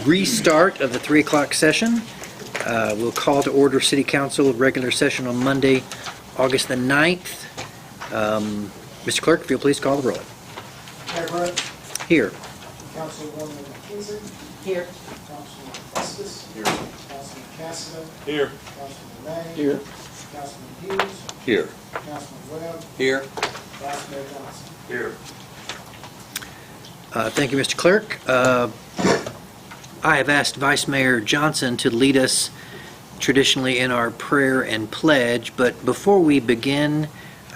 restart of the 3 o'clock session. We'll call to order City Council regular session on Monday, August the 9th. Mr. Clerk, if you'll please call the roll. Mayor Burke, Here. Councilwoman McKenzie, Here. Councilman Estes, Here. Councilman Cassidy, Here. Councilman May, Here. Councilman Hughes, Here. Councilman Webb, Here. Vice Mayor Johnson. Here. Thank you, Mr. Clerk. I have asked Vice Mayor Johnson to lead us traditionally in our prayer and pledge, but before we begin,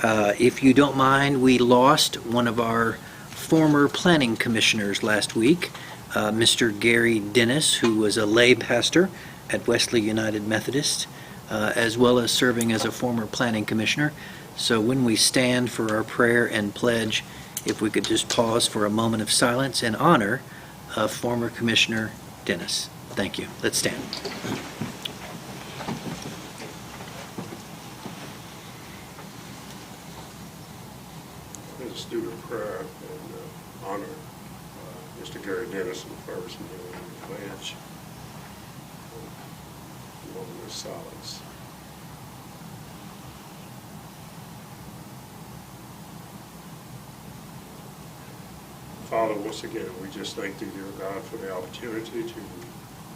if you don't mind, we lost one of our former planning commissioners last week, Mr. Gary Dennis, who was a lay pastor at Wesley United Methodist, as well as serving as a former planning commissioner. So when we stand for our prayer and pledge, if we could just pause for a moment of silence in honor of former Commissioner Dennis. Thank you. Let's stand. Let's do the prayer and honor Mr. Gary Dennis first and then the pledge. A moment of silence. Father, once again, we just thank thee, dear God, for the opportunity to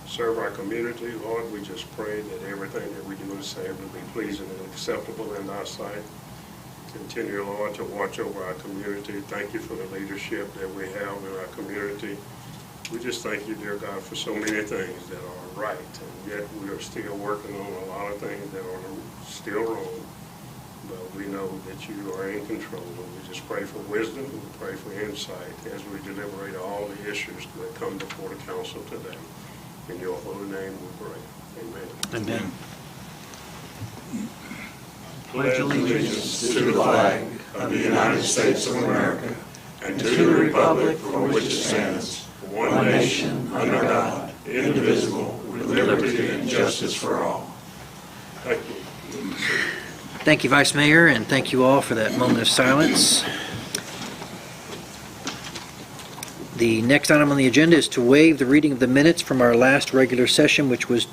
serve our community. Lord, we just pray that everything that we do and say will be pleasing and acceptable in thy sight. Continue, Lord, to watch over our community. Thank you for the leadership that we have in our community. We just thank you, dear God, for so many things that are right, and yet we are still working on a lot of things that are still wrong. But we know that you are in control, and we just pray for wisdom, and we pray for insight as we deliberate all the issues that come before the council today. In your holy name we pray. Amen. Amen. Pledge allegiance to the flag of the United States of America and to the republic for which it stands, one nation, under God, indivisible, with liberty and justice for all. Thank you. Thank you, Vice Mayor, and thank you all for that moment of silence. The next item on the agenda is to waive the reading of the minutes from our last regular session, which was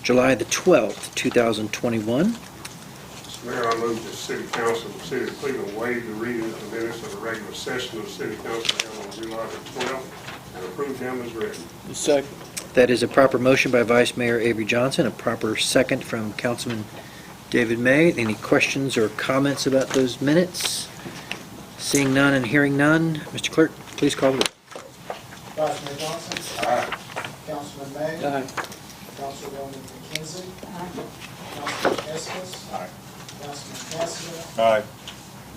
July the 12th, 2021. Mr. Mayor, I move the City Council of the City of Cleveland waive the reading of the minutes of the regular session of the City Council held on July the 12th and approve them as written. Second. That is a proper motion by Vice Mayor Avery Johnson, a proper second from Councilman David May. Any questions or comments about those minutes? Seeing none and hearing none, Mr. Clerk, please call the roll. Vice Mayor Johnson. Aye. Councilman May. Aye. Councilwoman McKenzie. Councilman Estes. Aye. Councilman Cassidy. Aye.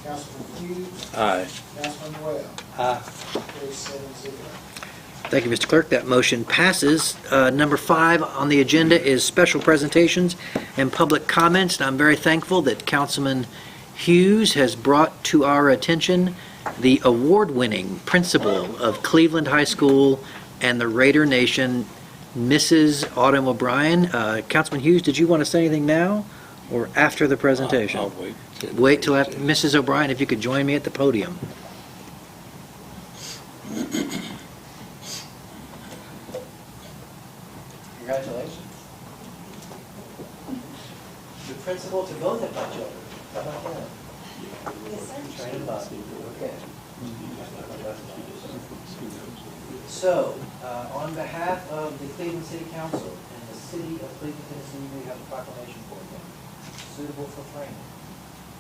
Councilman Hughes. Aye. Councilman Webb. Aye. Carries 7-0. Thank you, Mr. Clerk. That motion passes. Number 5 on the agenda is special presentations and public comments. And I'm very thankful that Councilman Hughes has brought to our attention the award-winning principal of Cleveland High School and the Raider Nation, Mrs. Autumn O'Brien. Councilman Hughes, did you want to say anything now or after the presentation? I'll wait. Wait till after. Mrs. O'Brien, if you could join me at the podium. Congratulations. The principal to both of my children. How about that? Yes, sir. Train them up. Okay. So, on behalf of the Cleveland City Council and the City of Cleveland, Tennessee, we have a proclamation for you, suitable for framing.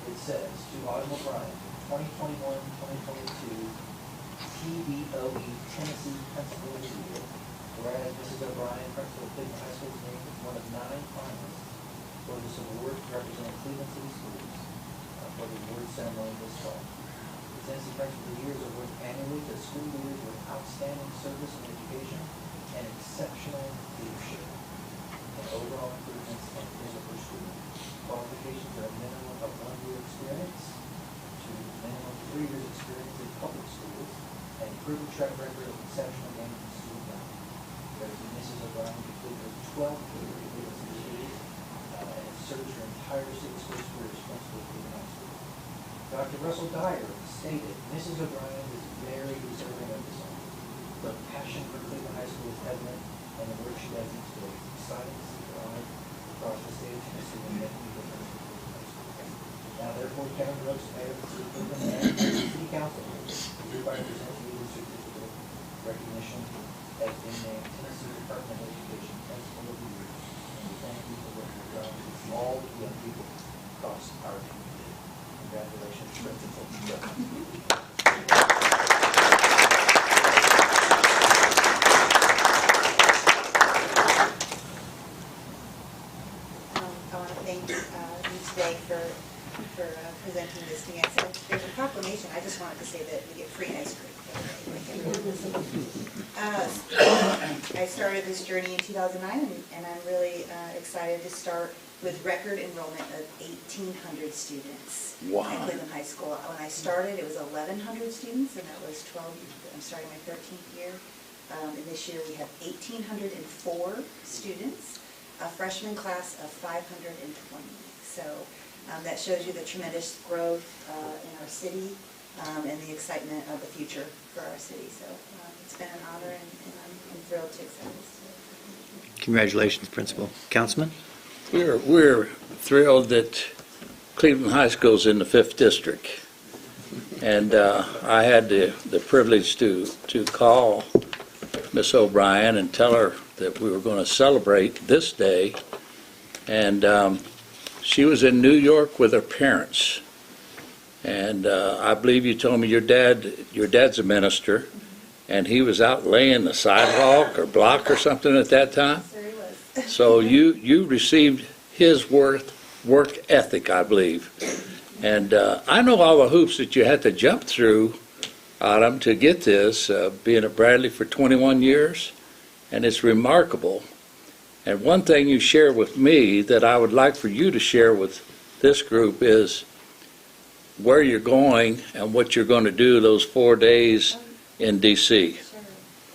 It says, to Autumn O'Brien, 2021-2022 TBOE Tennessee Principal of the Year. Whereas Mrs. O'Brien, principal of Cleveland High School, is named as one of 9 finalists for this award representing Cleveland City Schools for the award ceremony this fall. The Tennessee Principal of the Year is awarded annually to school leaders with outstanding service and education and exceptional leadership and overall improvements in physical student. Qualifications are a minimum of 1 year experience to minimum 3 years experience in public schools and a proven track record of exceptional management student value. Mrs. O'Brien completed her 12th year at Cleveland City Schools and has served her entire city school career as principal of Cleveland High School. Dr. Russell Dyer stated, Mrs. O'Brien is very deserving of this honor. Her passion for Cleveland High School is evident the work she does each day. It's exciting to see her honored across the state of Tennessee and met people from the high school. Now therefore, Kevin Brooks, Mayor of the City of Cleveland, and City Council, hereby present you the certificate of recognition as being named Tennessee Department of Education Principal of the Year. And we thank you for what you've done to all the young people across our community. Congratulations, Principal. I want to thank you today for presenting this to me. There's a proclamation. I just wanted to say that we get free ice cream. I started this journey in 2009, and I'm really excited to start with record enrollment of 1,800 students at Cleveland High School. When I started, it was 1,100 students, and that was I'm starting my 13th year. And this year we have 1,804 students, a freshman class of 520. So that shows you the tremendous growth in our city and the excitement of the future for our city. So it's been an honor, and I'm thrilled to accept this. Congratulations, Principal. Councilman? We're thrilled that Cleveland High School is in the 5th District. And I had the privilege to call Miss O'Brien and tell her that we were going to celebrate this day. And she was in New York with her parents. And I believe you told me your dad's a minister, and he was out laying the sidewalk or block or something at that time. Sir, he was. So you received his work ethic, I believe. And I know all the hoops that you had to jump through, Autumn, to get this, being at Bradley for 21 years, and it's remarkable. And one thing you share with me that I would like for you to share with this group is where you're going and what you're going to do those 4 days in D.C. Sure.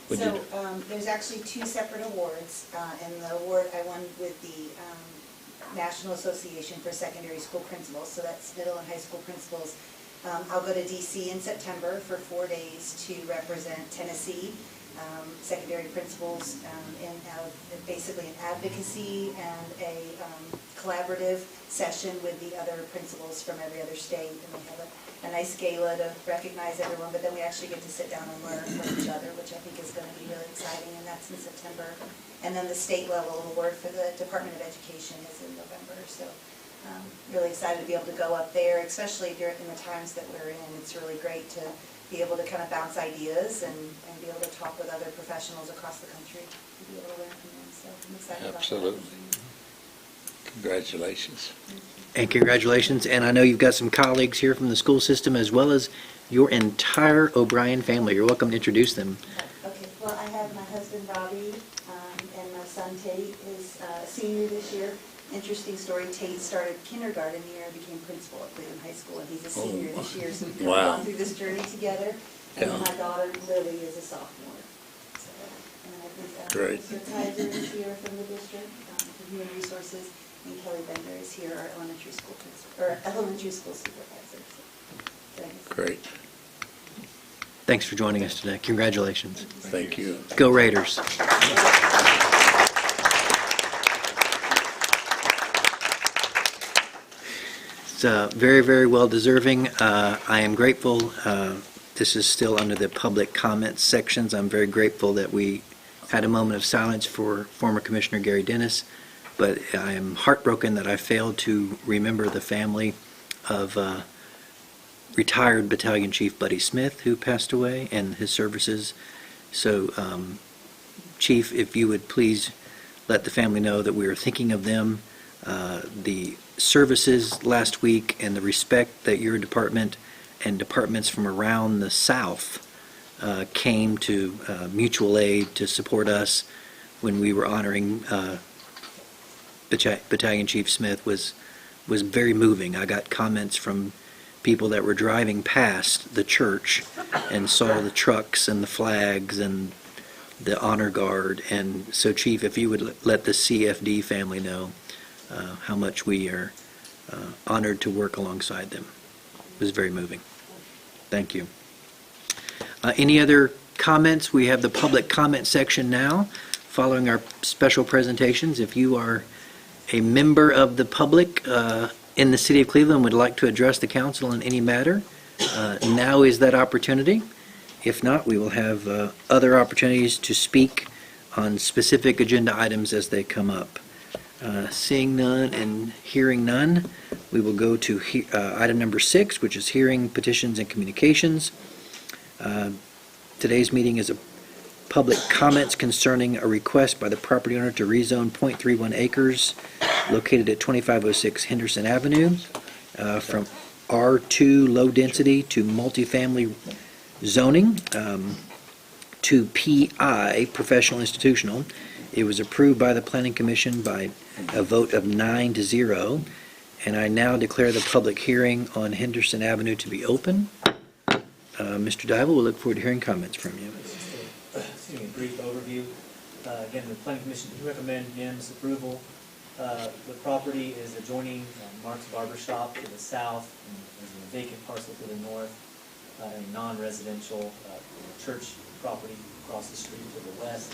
Would So you- there's actually 2 separate awards, and the award I won with the National Association for Secondary School Principals, so that's middle and high school principals. I'll go to DC in September for 4 days to represent Tennessee secondary principals in basically an advocacy and a collaborative session with the other principals from every other state, and we have a nice gala to recognize everyone, but then we actually get to sit down and learn from each other, which I think is going to be really exciting, and that's in September. And then the state level award for the Department of Education is in November, so really excited to be able to go up there, especially during the times that we're in. It's really great to be able to kind of bounce ideas and be able to talk with other professionals across the country and be able to learn from them, so I'm excited about that. Absolutely. Congratulations. And congratulations. And I know you've got some colleagues here from the school system as well as your entire O'Brien family. You're welcome to introduce them. Okay, well, I have my husband Robbie and my son Tate is a senior this year. Interesting story, Tate started kindergarten the year and became principal at Cleveland High School, and he's a senior this year, so we've Wow. gone through this journey together. And then Yeah. my daughter Lily is a sophomore. So, and then I think Great. Mr. Kaiser is here from the district, from Human Resources, and Kelly Bender is here, our elementary school principal, or elementary school supervisor. So, Great. Thanks for joining us today. Congratulations. Thank you. Go Raiders. It's very, very well deserving. I am grateful. This is still under the public comments sections. I'm very grateful that we had a moment of silence for former Commissioner Gary Dennis, but I am heartbroken that I failed to remember the family of retired Battalion Chief Buddy Smith, who passed away, and his services. So, Chief, if you would please let the family know that we are thinking of them, the services last week, and the respect that your department and departments from around the South came to mutual aid to support us when we were honoring Battalion Chief Smith was very moving. I got comments from people that were driving past the church and saw the trucks and the flags and the honor guard. And so, Chief, if you would let the CFD family know how much we are honored to work alongside them. It was very moving. Thank you. Any other comments? We have the public comment section now, following our special presentations. If you are a member of the public in the city of Cleveland and would like to address the council on any matter, now is that opportunity. If not, we will have other opportunities to speak on specific agenda items as they come up. Seeing none and hearing none, we will go to item number 6, which is hearing, petitions, and communications. Today's meeting is a public comments concerning a request by the property owner to rezone .31 acres located at 2506 Henderson Avenue from R2 low density to multifamily zoning to PI professional institutional. It was approved by the Planning Commission by a vote of 9-0, and I now declare the public hearing on Henderson Avenue to be open. Mr. Dival, we'll look forward to hearing comments from you. Excuse me, a brief overview. Again, the Planning Commission do recommend unanimous approval. The property is adjoining Mark's Barber Shop to the south, and there's a vacant parcel to the north, and a non-residential church property across the street to the west.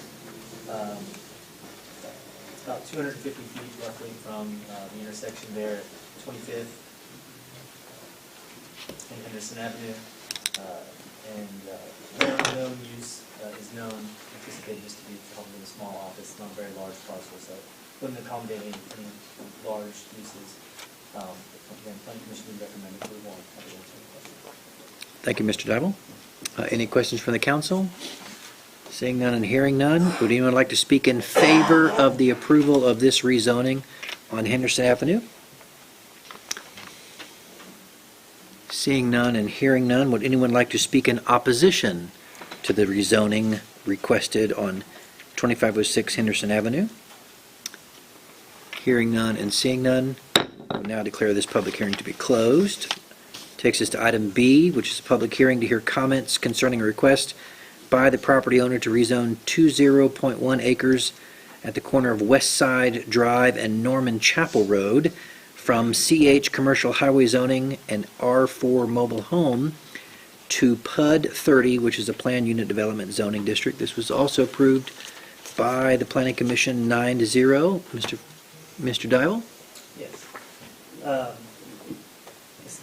It's about 250 feet roughly from the intersection there at 25th and Henderson Avenue. Where known use is known, anticipated just to be probably a small office, not a very large parcel, so wouldn't accommodate any large uses. Again, Planning Commission would recommend approval. Thank you, Mr. Dival. Any questions from the council? Seeing none and hearing none, would anyone like to speak in favor of the approval of this rezoning on Henderson Avenue? Seeing none and hearing none, would anyone like to speak in opposition to the rezoning requested on 2506 Henderson Avenue? Hearing none and seeing none, I will now declare this public hearing to be closed. Takes us to item B, which is a public hearing to hear comments concerning a request by the property owner to rezone 20.1 acres at the corner of West Side Drive and Norman Chapel Road from CH Commercial Highway Zoning and R4 Mobile Home to PUD 30, which is a Planned Unit Development Zoning District. This was also approved by the Planning Commission 9-0. Mr. Dial? Yes.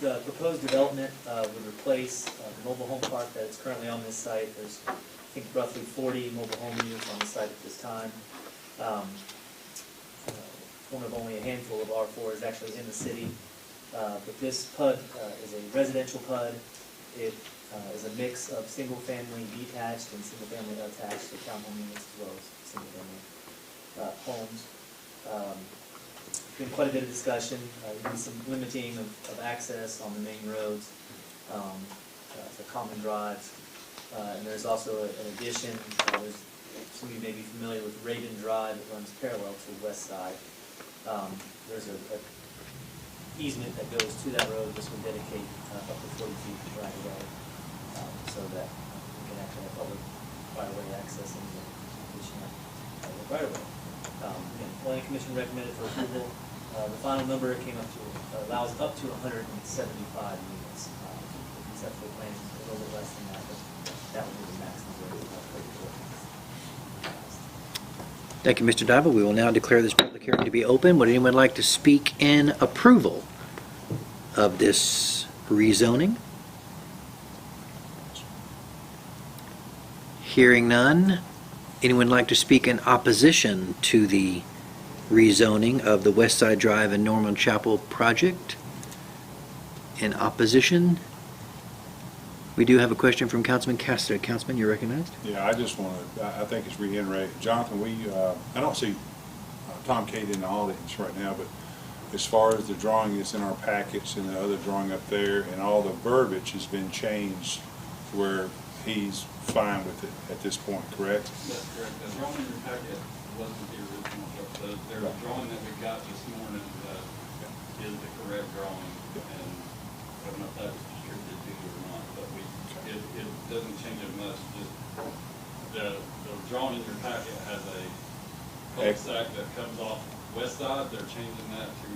The proposed development would replace the mobile home park that is currently on this site. There's, I think, roughly 40 mobile home units on the site at this time. One of only a handful of R4s actually in the city. But this PUD is a residential PUD. It is a mix of single-family detached and single-family attached, so townhome units as well as single-family homes. Been quite a bit of discussion, some limiting of access on the main roads, the common drives, and there's also an addition. Some of you may be familiar with Raven Drive that runs parallel to the west side. There's a easement that goes to that road. This would dedicate up to 40 feet right away, so that we can actually have public right-of-way access in the right-of-way. Again, Planning Commission recommended for approval. The final number came up to allows up to 175 units. Conceptual plans is a little bit less than that, but that would be the maximum. Thank you, Mr. Dival. We will now declare this public hearing to be open. Would anyone like to speak in approval of this rezoning? Hearing none. Anyone like to speak in opposition to the rezoning of the West Side Drive and Norman Chapel project? In opposition? We do have a question from Councilman Cassidy. Councilman, you're recognized. Yeah, I just want to, I think it's reiterate, Jonathan, I don't see Tom Cade in the audience right now, but as far as the drawing that's in our packets and the other drawing up there, and all the verbiage has been changed where he's fine with it at this point, correct? That's correct. The drawing in your packet wasn't the original, but the drawing that we got this morning is the correct drawing, and I don't know if that was distributed to you or not, but it doesn't change it much. Just the drawing in your packet has a cul-de-sac that comes off west side. They're changing that to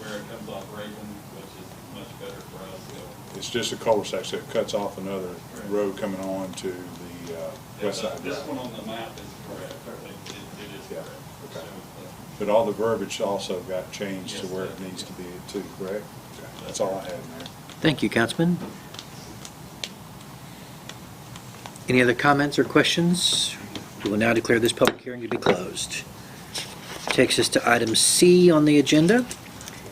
where it comes off Raven, which is much better for us. So It's just a cul-de-sac, so it cuts off another road coming on to the west side. This drive. one on the map is correct. It is but all the verbiage also got changed to Yes, where it sir. needs to be too, correct? Okay, that's all I had in there. Thank you, Councilman. Any other comments or questions? We will now declare this public hearing to be closed. Takes us to item C on the agenda.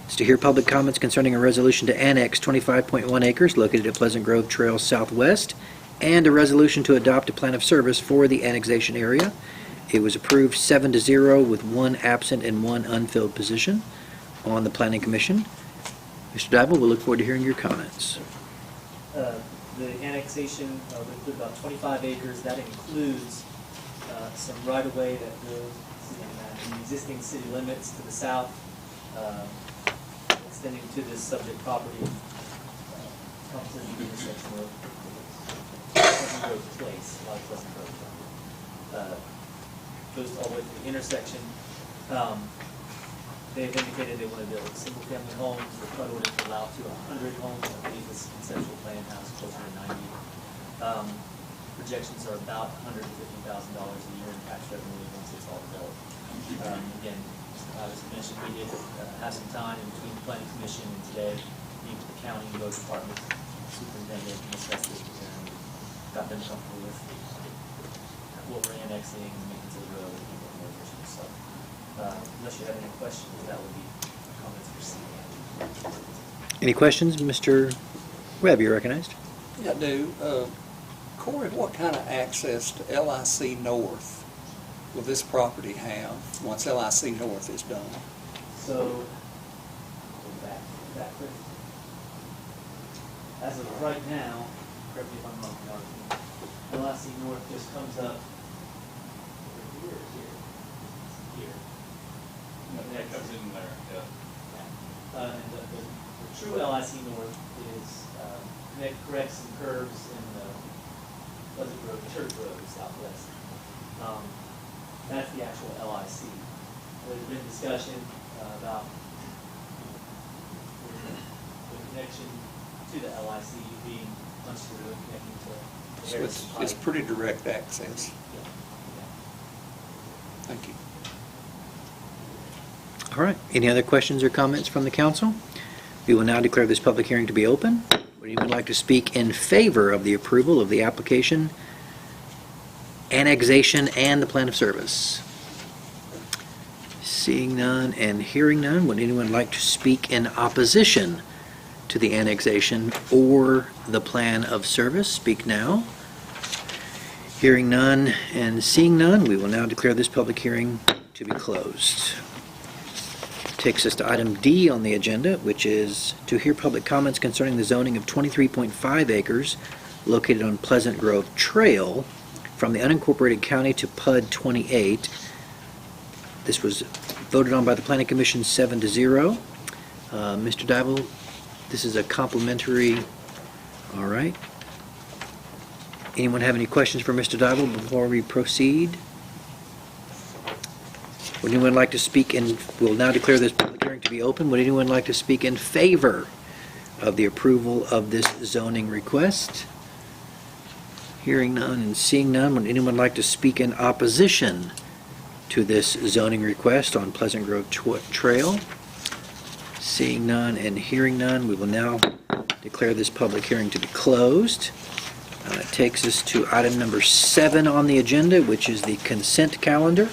It's to hear public comments concerning a resolution to annex 25.1 acres located at Pleasant Grove Trail Southwest, and a resolution to adopt a plan of service for the annexation area. It was approved 7-0 with one absent and one unfilled position on the Planning Commission. Mr. Dybel, we'll look forward to hearing your comments. The annexation would include about 25 acres. That includes some right-of-way that goes in the existing city limits to the south, extending to this subject property, Thompson intersection of Pleasant Grove Place, like Pleasant Grove. Goes all the way to the intersection. They've indicated they want to build single-family homes. The flood ordinance will allow to 100 homes. I believe this conceptual plan has closer to 90. Projections are about $150,000 a year in tax revenue once it's all developed. Again, as I mentioned, we did have some time in between the planning commission and today, meeting with the county, road department, superintendent, discussed it, and got them comfortable with what we're annexing and maintenance of the road and more efficient. So, unless you have any questions, that would be comments for C. Any questions? Mr. Webb, you're recognized. I do. Corey, what kind of access to LIC North will this property have once LIC North is done? So, go back quick. As of right now, correct me if I'm wrong, Martin, LIC North just comes up over here or here? Here. That comes in there, yeah. And the true LIC North is, corrects some curves in the Pleasant Grove, Church Road, southwest. That's the actual LIC. There's been discussion about the connection to the LIC being punched through and connecting to So Harrison it's Pike. pretty direct access. Yeah, Thank you. All right. Any other questions or comments from the council? We will now declare this public hearing to be open. Would anyone like to speak in favor of the approval of the application, annexation, and the plan of service? Seeing none and hearing none, would anyone like to speak in opposition to the annexation or the plan of service? Speak now. Hearing none and seeing none, we will now declare this public hearing to be closed. Takes us to item D on the agenda, which is to hear public comments concerning the zoning of 23.5 acres located on Pleasant Grove Trail from the unincorporated county to PUD 28. This was voted on by the Planning Commission 7-0. Mr. Dybel, this is a complimentary, all right. Anyone have any questions for Mr. Dybel before we proceed? Would anyone like to speak in, we'll now declare this public hearing to be open. Would anyone like to speak in favor of the approval of this zoning request? Hearing none and seeing none, would anyone like to speak in opposition to this zoning request on Pleasant Grove Trail? Seeing none and hearing none, we will now declare this public hearing to be closed. It takes us to item number 7 on the agenda, which is the consent calendar.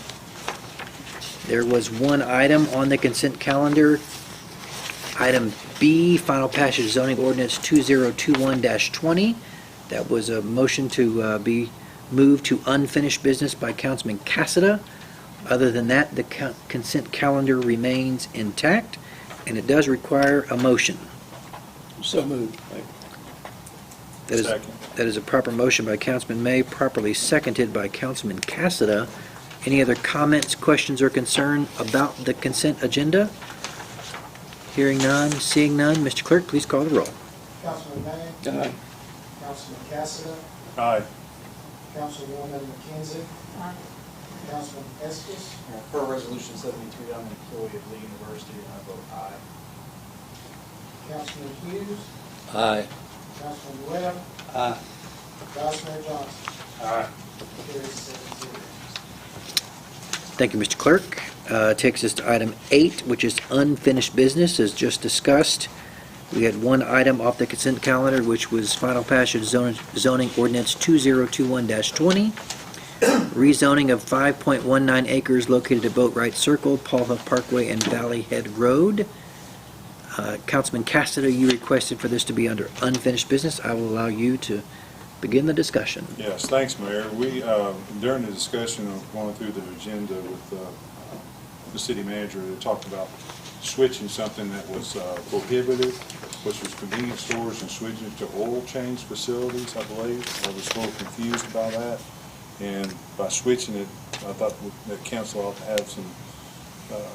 There was one item on the consent calendar, item B, final passage zoning ordinance 2021-20. That was a motion to be moved to unfinished business by Councilman Cassada. Other than that, the consent calendar remains intact, and it does require a motion. So moved. Second. That is a proper motion by Councilman May, properly seconded by Councilman Cassada. Any other comments, questions, or concern about the consent agenda? Hearing none, seeing none, Mr. Clerk, please call the roll. Councilman May, Aye. Councilman Cassada, Aye. Councilwoman McKenzie, Councilman Estes, Per Resolution 73, I'm an employee of Lee University, and I vote aye. Councilman Hughes, Aye. Councilman Webb, Aye. Vice Mayor Johnson. Aye. Carries 7-0. Thank you, Mr. Clerk. Takes us to item 8, which is unfinished business, as just discussed. We had one item off the consent calendar, which was final passage zoning ordinance 2021-20, rezoning of 5.19 acres located at Boatwright Circle, Paulva Parkway, and Valley Head Road. Councilman Cassidy, you requested for this to be under unfinished business. I will allow you to begin the discussion. Yes, thanks, Mayor. We, during the discussion of going through the agenda with the city manager, they talked about switching something that was prohibited, which was convenience stores, and switching it to oil change facilities, I believe. I was a little confused by that. And by switching it, I thought that council ought to have some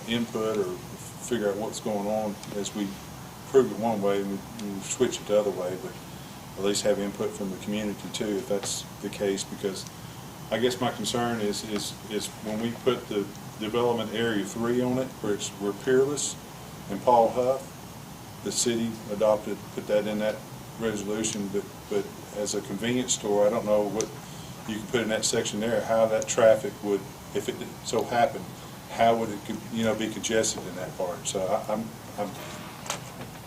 input or figure out what's going on as we prove it one way and we switch it the other way, but at least have input from the community too, if that's the case, because I guess my concern is when we put the development area 3 on it, where we're Peerless and Paul Huff, the city adopted, put that in that resolution, but as a convenience store, I don't know what you can put in that section there, how that traffic would, if it so happened, how would it, be congested in that part. So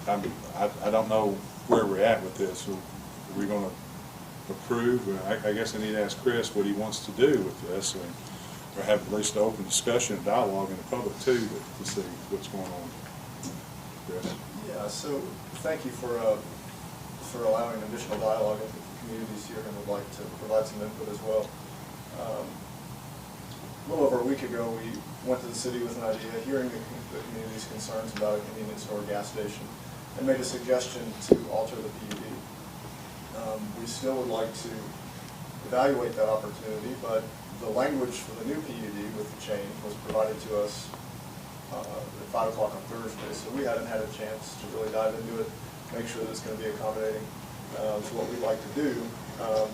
I don't know where we're at with this. Are we going to approve? I guess I need to ask Chris what he wants to do with this, or have at least an open discussion and dialogue in the public too, to see what's going on. Chris? Yeah, so thank you for allowing additional dialogue with the communities here, and would like to provide some input as well. A little over a week ago, we went to the city with an idea, hearing the community's concerns about a convenience store gas station, and made a suggestion to alter the PUD. We still would like to evaluate that opportunity, but the language for the new PUD with the change was provided to us at 5 o'clock on Thursday, so we hadn't had a chance to really dive into it, make sure that it's going to be accommodating to what we'd like to do.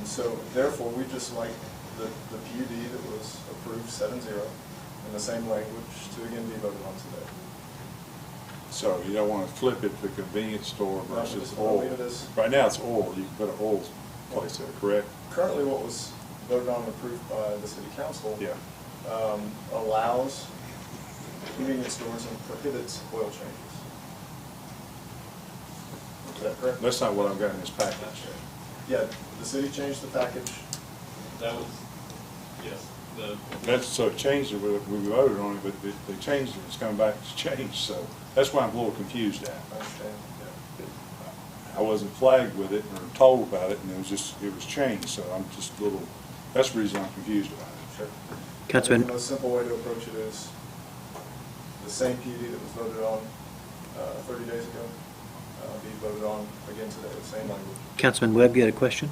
So therefore, we just like the PUD that was approved 7-0 in the same language to again be voted on today. So you don't want to flip it to convenience store versus No, oil? leave it as- Right now it's oil. You can put an oil place there, correct? Currently, what was voted on and approved by the city council Yeah. allows convenience stores and prohibits oil changes. Is that correct? That's not what I've got in this package. Yeah, the city changed the package. That was, yes, That's, so it changed it, we voted on it, but they changed it, it's coming back to change, so that's why I'm a little confused at. I understand. I wasn't flagged with it or told about it, and it was changed, so I'm just a little, that's the reason I'm confused about it. Sure. Councilman, The most simple way to approach it is the same PUD that was voted on 30 days ago, be voted on again today, the same language. Councilman Webb, you had a question?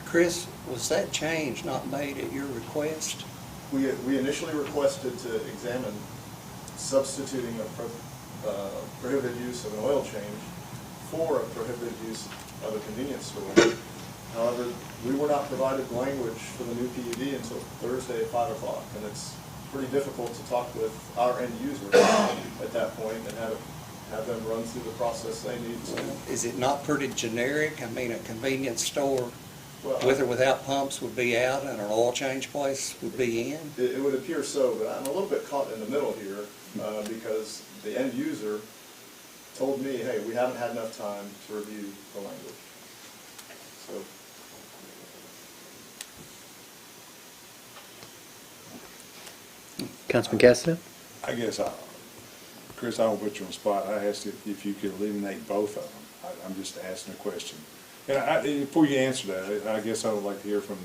Chris, was that change not made at your request? We initially requested to examine substituting a prohibited use of an oil change for a prohibited use of a convenience store. However, we were not provided language for the new PUD until Thursday at 5 o'clock, and it's pretty difficult to talk with our end user at that point and have them run through the process they need to. Is it not pretty generic? I mean, a convenience store Well, with or without pumps would be out and an oil change place would be in? It would appear so, but I'm a little bit caught in the middle here because the end user told me, hey, we haven't had enough time to review the language. So, Councilman Cassidy? I guess, Chris, I won't put you on the spot. I asked if you could eliminate both of them. I'm just asking a question. And before you answer that, I guess I would like to hear from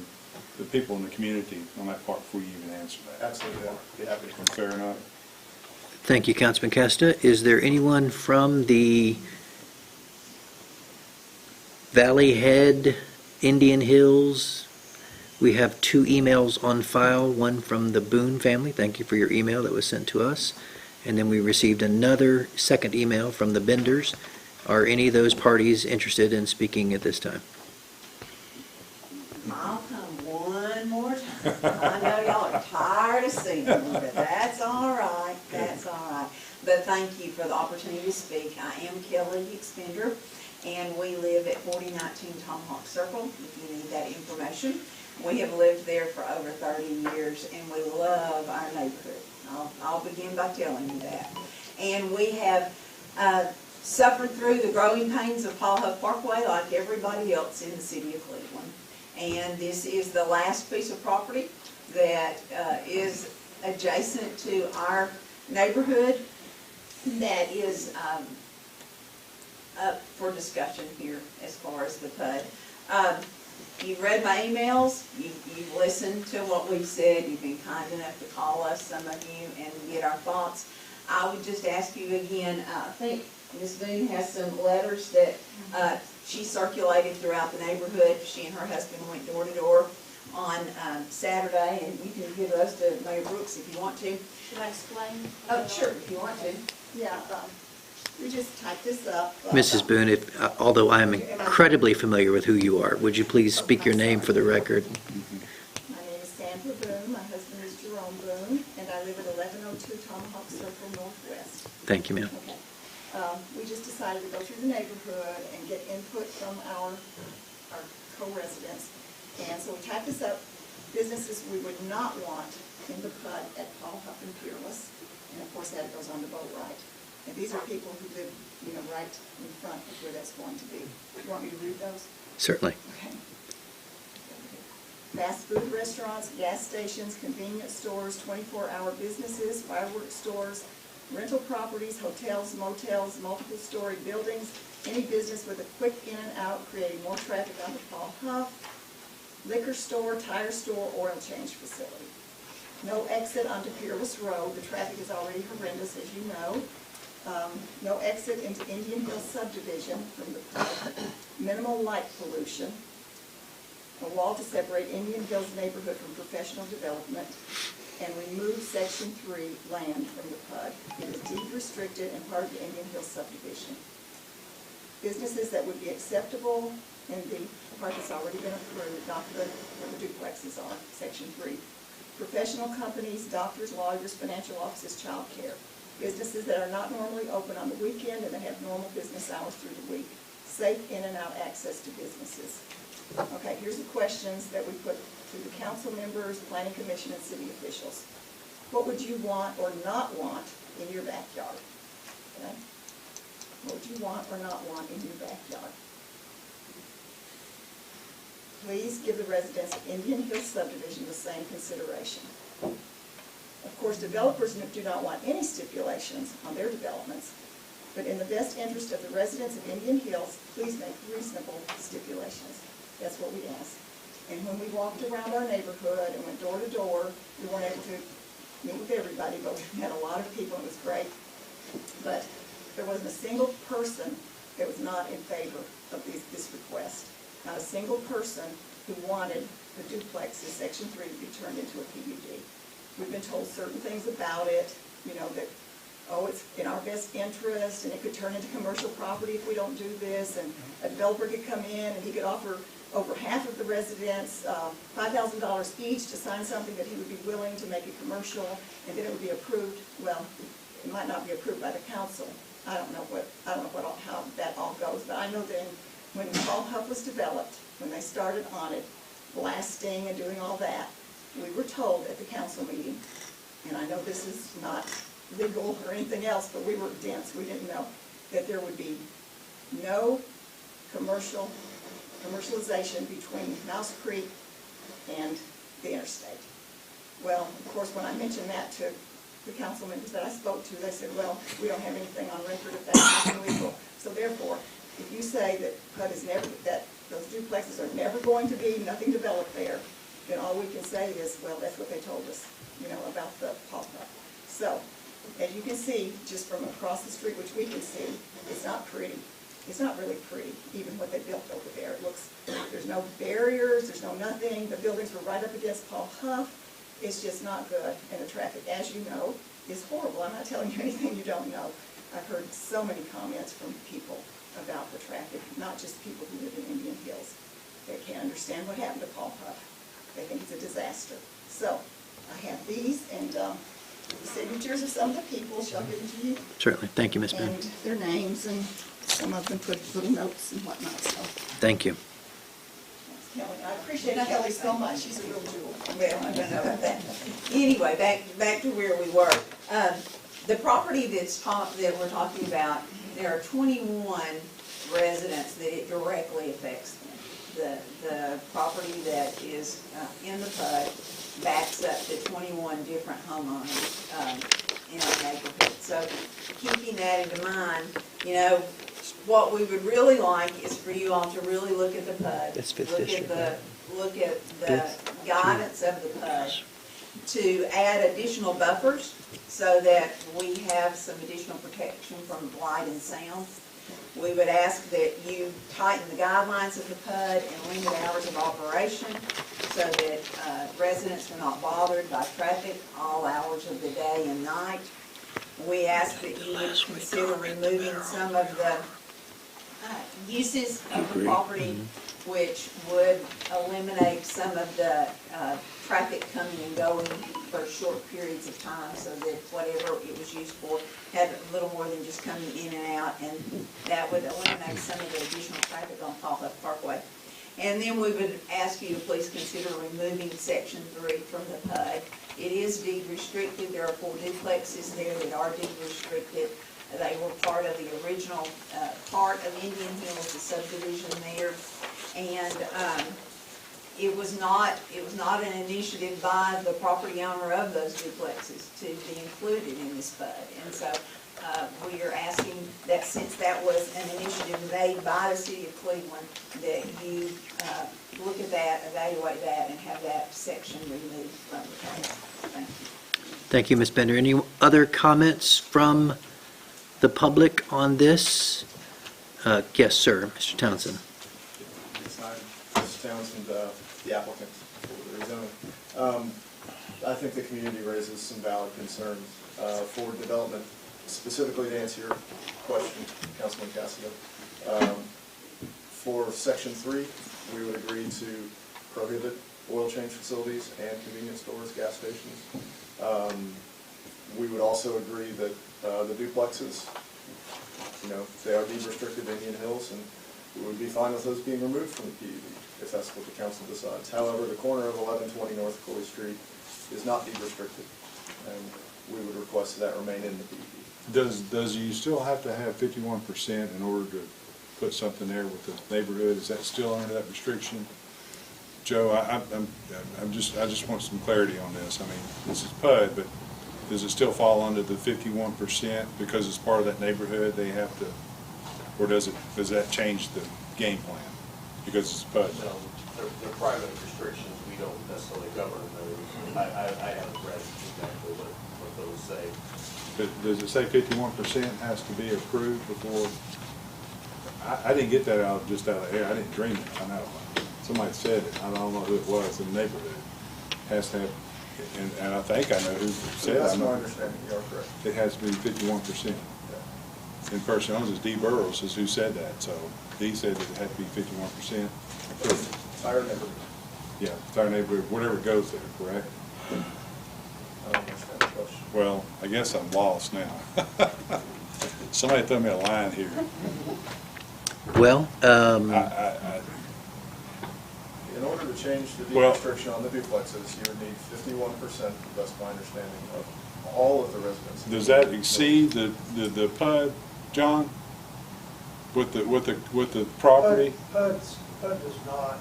the people in the community on that part before you even answer that. absolutely, I'd be happy to. Fair enough? Thank you, Councilman Casta. Is there anyone from the Valley Head, Indian Hills? We have 2 emails on file, one from the Boone family. Thank you for your email that was sent to us. And then we received another second email from the Benders. Are any of those parties interested in speaking at this time? I'll come one more time. I know y'all are tired of seeing me, but that's all right, that's all right. But thank you for the opportunity to speak. I am Kelly Expender, and we live at 4019 Tomahawk Circle, if you need that information. We have lived there for over 30 years, and we love our neighborhood. I'll begin by telling you that. And we have suffered through the growing pains of Paul Huff Parkway like everybody else in the city of Cleveland. And this is the last piece of property that is adjacent to our neighborhood that is up for discussion here as far as the PUD. You've read my emails, you've listened to what we've said, you've been kind enough to call us, some of you, and get our thoughts. I would just ask you again, I think Ms. Boone has some letters that she circulated throughout the neighborhood. She and her husband went door to door on Saturday, and you can give those to Mayor Brooks if you want to. Should I explain? Oh, sure, if you want to. Yeah, we just typed this up. Mrs. Boone, although I am incredibly familiar with who you are, would you please speak your name for the record? My name is Sandra Boone, my husband is Jerome Boone, and I live at 1102 Tomahawk Circle Northwest. Thank you, ma'am. Okay. We just decided to go through the neighborhood and get input from our co-residents. And so we typed this up, businesses we would not want in the PUD at Paul Huff and Peerless. And of course, that goes on to Boatwright. And these are people who live, right in front of where that's going to be. You want me to read those? Certainly. Okay. Fast food restaurants, gas stations, convenience stores, 24-hour businesses, fireworks stores, rental properties, hotels, motels, multiple-story buildings, any business with a quick in and out creating more traffic onto Paul Huff, liquor store, tire store, oil change facility. No exit onto Peerless Road. The traffic is already horrendous, as you know. No exit into Indian Hill subdivision from the PUD. Minimal light pollution. A wall to separate Indian Hills neighborhood from professional development. And remove Section 3 land from the PUD. It is deed restricted and part of the Indian Hills subdivision. Businesses that would be acceptable in the part that's already been approved, not where the duplexes are, Section 3. Professional companies, doctors, lawyers, financial offices, child care. Businesses that are not normally open on the weekend and that have normal business hours through the week. Safe in and out access to businesses. Okay, here's the questions that we put to the council members, planning commission, and city officials. What would you want or not want in your backyard? Okay? What would you want or not want in your backyard? Please give the residents of Indian Hill subdivision the same consideration. Of course, developers do not want any stipulations on their developments, but in the best interest of the residents of Indian Hills, please make reasonable stipulations. That's what we asked. And when we walked around our neighborhood and went door to door, we weren't able to meet with everybody, but we met a lot of people, and it was great. But there wasn't a single person that was not in favor of this request. Not a single person who wanted the duplexes, Section 3, to be turned into a PUD. We've been told certain things about it, that, it's in our best interest, and it could turn into commercial property if we don't do this, and a developer could come in and he could offer over half of the residents $5,000 each to sign something that he would be willing to make it commercial, and then it would be approved. Well, it might not be approved by the council. I don't know how that all goes, but I know then when Paul Huff was developed, when they started on it, blasting and doing all that, we were told at the council meeting, and I know this is not legal or anything else, but we were dense, we didn't know, that there would be no commercialization between Mouse Creek and the interstate. Well, of course, when I mentioned that to the council members that I spoke to, they said, well, we don't have anything on record if that's illegal. So therefore, if you say that PUD is never, that those duplexes are never going to be, nothing developed there, then all we can say is, well, that's what they told us, about the Paul Huff. So, as you can see, just from across the street, which we can see, it's not pretty. It's not really pretty, even what they built over there. It looks, there's no barriers, there's no nothing. The buildings were right up against Paul Huff. It's just not good, and the traffic, as you know, is horrible. I'm not telling you anything you don't know. I've heard so many comments from people about the traffic, not just people who live in Indian Hills. They can't understand what happened to Paul Huff. They think it's a disaster. So, I have these, and the signatures of some of the people, shall give them to you. Certainly. Thank you, Ms. Boone. And their names, and some of them put little notes and whatnot, so. Thank you. Kelly. I appreciate Kelly so much. She's a real jewel. Well, I don't know about that. Anyway, back to where we were. The property that we're talking about, there are 21 residents that it directly affects them. The property that is in the PUD backs up to 21 different homeowners in our neighborhood. So keeping that in mind, what we would really like is for you all to really look at the PUD. That's Fifth District, right? Look at the guidance of the PUD to add additional buffers so that we have some additional protection from light and sound. We would ask that you tighten the guidelines of the PUD and limit hours of operation so that residents are not bothered by traffic all hours of the day and night. We ask that you would consider removing some of the uses of the property which would eliminate some of the traffic coming and going for short periods of time so that whatever it was used for had a little more than just coming in and out, and that would eliminate some of the additional traffic on Poplar Parkway. And then we would ask you to please consider removing Section 3 from the PUD. It is deed restricted. There are 4 duplexes there that are deed restricted. They were part of the original part of Indian Hills, the subdivision there. And it was not an initiative by the property owner of those duplexes to be included in this PUD. And so we are asking that since that was an initiative made by the city of Cleveland, that you look at that, evaluate that, and have that section removed from the PUD. Thank you. Thank you, Ms. Bender. Any other comments from the public on this? Yes, sir, Mr. Townsend. Mr. Townsend, the applicant for the rezoning. I think the community raises some valid concerns for development. Specifically to answer your question, Councilman Cassidy, for Section 3, we would agree to prohibit oil change facilities and convenience stores, gas stations. We would also agree that the duplexes, they are deed restricted in Indian Hills, and we would be fine with those being removed from the PUD if that's what the council decides. However, the corner of 1120 North Cooley Street is not deed restricted, and we would request that remain in the PUD. Does you still have to have 51% in order to put something there with the neighborhood? Is that still under that restriction? Joe, I just want some clarity on this. I mean, this is PUD, but does it still fall under the 51% because it's part of that neighborhood? They have to, or does that change the game plan because it's PUD? No, they're private restrictions. We don't necessarily govern those. I haven't read exactly what those say. But does it say 51% has to be approved before? I didn't get that out of air. I didn't dream it. I know. Somebody said it. I don't know who it was in the neighborhood. Has to have, and I think I know who said it. That's my understanding. You are correct. It has to be 51%. And the person owns is D. Burrows is who said that. So D said that it had to be 51%. Entire neighborhood. Yeah, entire neighborhood, whatever goes there, correct? I don't understand the question. Well, I guess I'm lost now. Somebody throw me a line here. Well, In order to change the deed restriction on the duplexes, you would need 51%, that's my understanding, of all of the residents. Does that exceed the PUD, John? With the property? PUD does not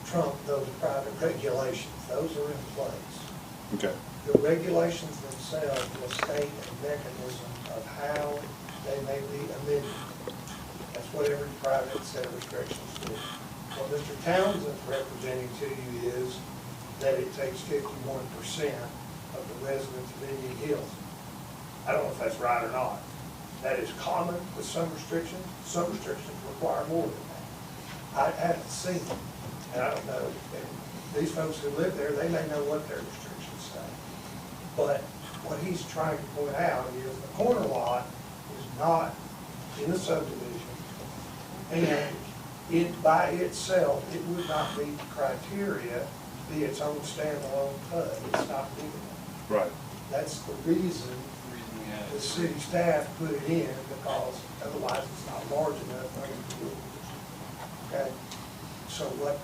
trump those private regulations. Those are in place. Okay. The regulations themselves will state a mechanism of how they may be amended. That's what every private set of restrictions do. What Mr. Townsend's representing to you is that it takes 51% of the residents of Indian Hills. I don't know if that's right or not. That is common with some restrictions. Some restrictions require more than that. I haven't seen them, and I don't know. And these folks who live there, they may know what their restrictions say. But what he's trying to point out is the corner lot is not in the subdivision, and it by itself, it would not meet the criteria to be its own standalone PUD. It's not big enough. Right. That's the reason the city staff put it in, because otherwise it's not large enough for them to do it. Okay? So what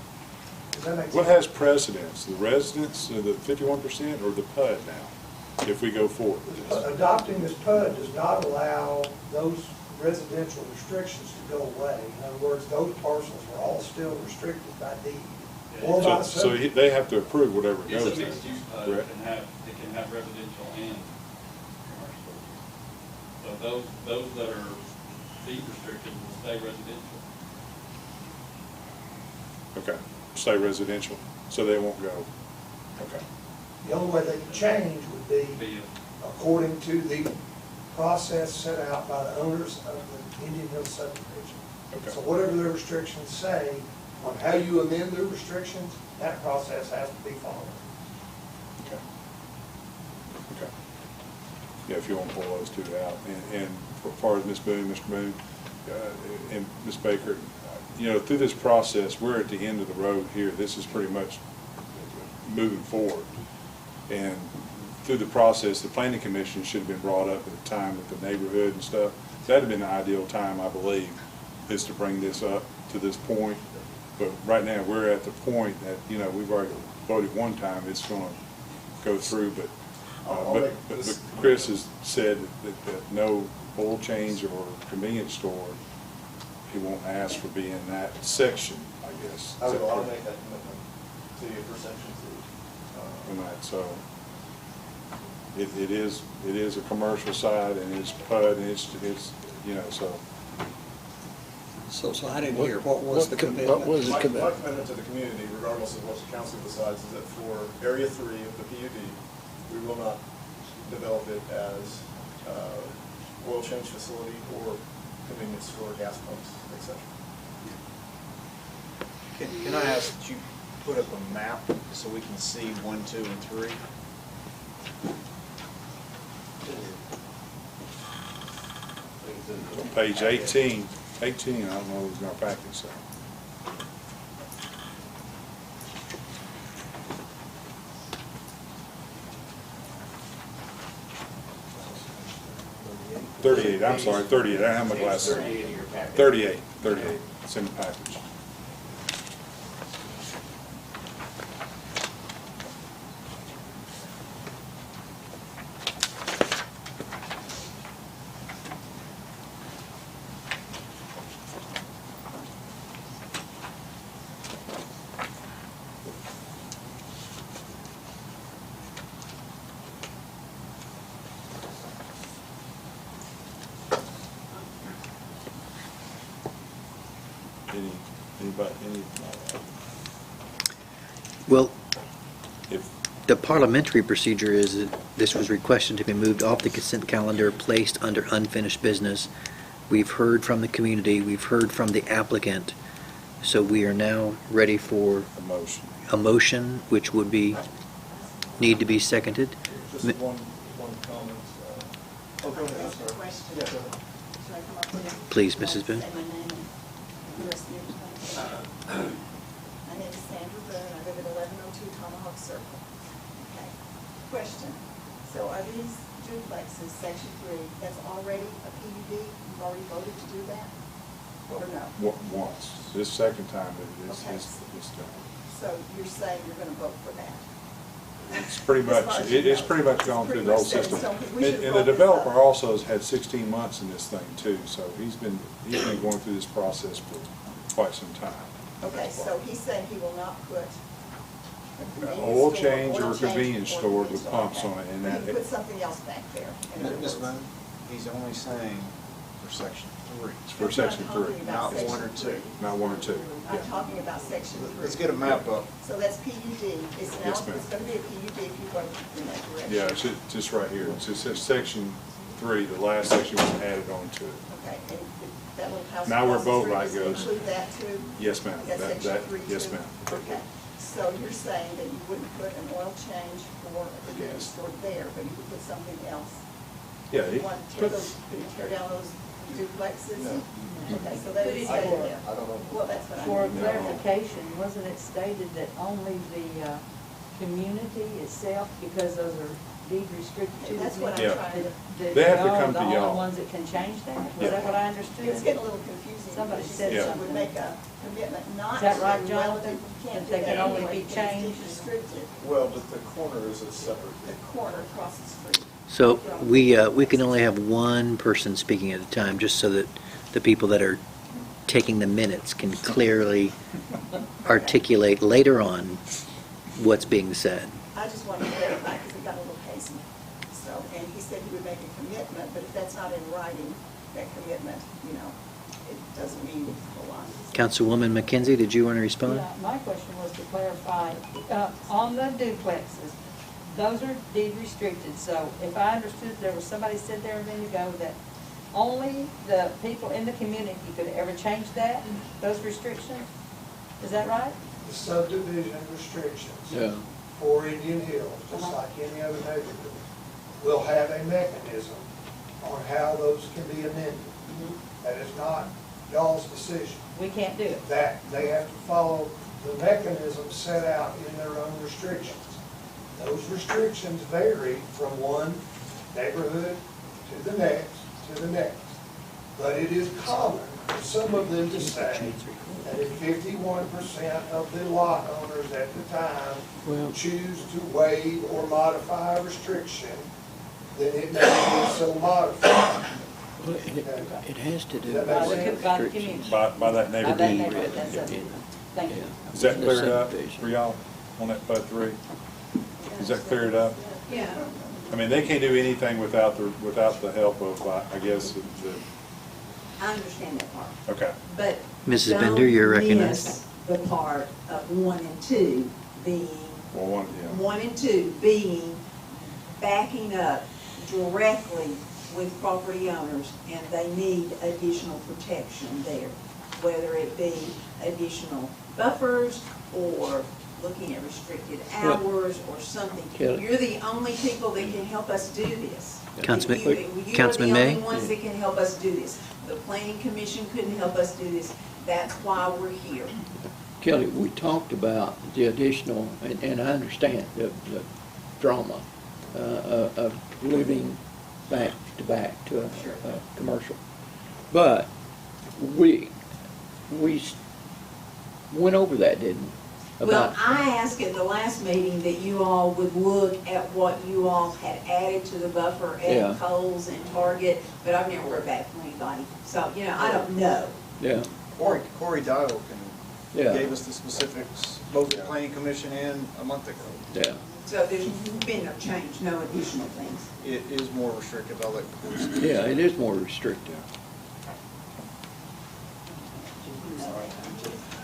Does that make sense? What has precedence, the residents, the 51%, or the PUD now, if we go forward with this? Adopting this PUD does not allow those residential restrictions to go away. In other words, those parcels are all still restricted by deed. Or by So subdivision. they have to approve whatever It's goes a there. mixed use, correct? it can have residential and commercial. So those that are deed restricted will stay residential. Okay, stay residential, so they won't go, okay. The only way they can change would be Be according to the process set out by the owners of the Indian Hill subdivision. Okay. So whatever their restrictions say on how you amend their restrictions, that process has to be followed. Okay. Okay. Yeah, if you want to pull those two out. And as far as Ms. Boone, Mr. Boone, and Ms. Baker, through this process, we're at the end of the road here. This is pretty much moving forward. And through the process, the planning commission should have been brought up at the time with the neighborhood and stuff. That'd have been the ideal time, I believe, is to bring this up to this point. But right now, we're at the point that, we've already voted one time, it's going to go through, but Chris has said that no oil change or convenience store, he won't ask for being in that section, I guess. I will make that commitment to you for section 2. And that, so it is a commercial side, and it's PUD, and it's so. So I didn't hear, what was the commitment? What was the My commitment? commitment to the community, regardless of what the council decides, is that for Area 3 of the PUD, we will not develop it as oil change facility or convenience store, gas pumps, etc. Can I ask that you put up a map so we can see 1, 2, and 3? On page 18, I don't know who's going to package, so. I'm sorry, 38, I don't have my glasses. 38 in your packet. 38, it's in the package. Well, If, the parliamentary procedure is that this was requested to be moved off the consent calendar, placed under unfinished business. We've heard from the community, we've heard from the applicant, so we are now ready for a motion. a motion, which would need to be seconded. Just one comment. Oh, go ahead, I'm sorry. Question. Yeah, go ahead. Should I come up with it? Please, Mrs. Boone. Say my name and address the information. My name is Sandra Boone, I live at 1102 Tomahawk Circle. Okay. Question, so are these duplexes, section 3, that's already a PUD? You've already voted to do that? Or no? Once. This second time, it's Okay. done. So you're saying you're gonna vote for that? It's pretty As much, far as you it's know. pretty much It's gone pretty through the whole much set in system. stone, 'cause we should've And the brought this developer up. also has had 16 months in this thing too, so he's been going through this process for quite some time. Okay, so he's saying he will not put a convenience Oil store, change oil or change convenience or store with convenience pumps store, on it, okay. and But that- he put something else back there. in other Ms. words. Boone, he's only saying for section 3. It's for That's what I'm section talking 3, about, Not one or section two. 3. not 1 or 2. I'm Yeah. talking about section 3. Let's get a map up. So that's PUD, it's now, Yes, ma'am. it's gonna be a PUD if you vote in that direction. Yeah, it's just right here. It's just section 3, the last section was added on to it. Okay, and that little house. Now where across the boat street, ride does it goes. include that too? Yes, ma'am. That's That- section 3 yes, too? ma'am. Okay, so you're saying that you wouldn't put an oil change for a convenience Yes. store there, but you would put something else? Yeah, You want to tear those, could you tear down those duplexes? Okay, so that is stated there. I don't know. Well, that's what I For mean. clarification, wasn't it stated that only the community itself, because those are deed restricted to the That's what I'm Yeah. trying to, They have to come to The only y'all. ones that can change that? Yeah. Was that what I understood? it's getting a little confusing. Somebody She said said she something. would make a commitment not Is to that right, the Jonathan? relative. You can't That do they that can only anyway be because it's deed changed? restricted, Well, but the corner is a separate. the corner across the street. So we can only have one person speaking at a time, just so that the people that are taking the minutes can clearly articulate later on what's being said. I just wanted to clarify because it got a little hazy. So, and he said he would make a commitment, but if that's not in writing, that commitment, it doesn't mean a lot. Councilwoman McKenzie, did you want to respond? Yeah, my question was to clarify, on the duplexes, those are deed restricted, so if I understood, there was somebody said there a minute ago that only the people in the community could ever change that, those restrictions? Is that right? The subdivision restrictions Yeah. for Indian Hills, just like any other neighborhood, will have a mechanism on how those can be amended. That is not y'all's decision. We can't do it. That they have to follow the mechanism set out in their own restrictions. Those restrictions vary from one neighborhood to the next, to the next. But it is common for some of them to say that if 51% of the lot owners at the time choose to waive or modify a restriction, then it may be so modified. It has to do That with makes sense. By the community. By that By that neighborhood. neighborhood, that's it. Thank you. Is that cleared up for y'all on that PUD 3? Is that cleared up? Yeah. I mean, they can't do anything without the help of, I guess, the, I understand that part. okay. But Mrs. Bender, you're don't recognized. miss the part of 1 and 2 being, Well, one, yeah. 1 and 2 being backing up directly with property owners, and they need additional protection there, whether it be additional buffers or looking at restricted hours or something. Kelly. You're the only people that can help us do this. Councilman- You Councilman are the May? only ones that can help us do this. The planning commission couldn't help us do this. That's why we're here. Kelly, we talked about the additional, and I understand the drama of living back to back to a commercial. But we went over that, didn't we? Well, About, I asked at the last meeting that you all would look at what you all had added to the buffer Yeah. at Kohl's and Target, but I've never heard back from anybody. So, I don't know. yeah, Corey Dial Yeah. gave us the specifics, both the planning commission and a month ago. yeah. So there's been no change, no additional things. It is more restrictive, I'll let Corey speak. Yeah, it is more restrictive.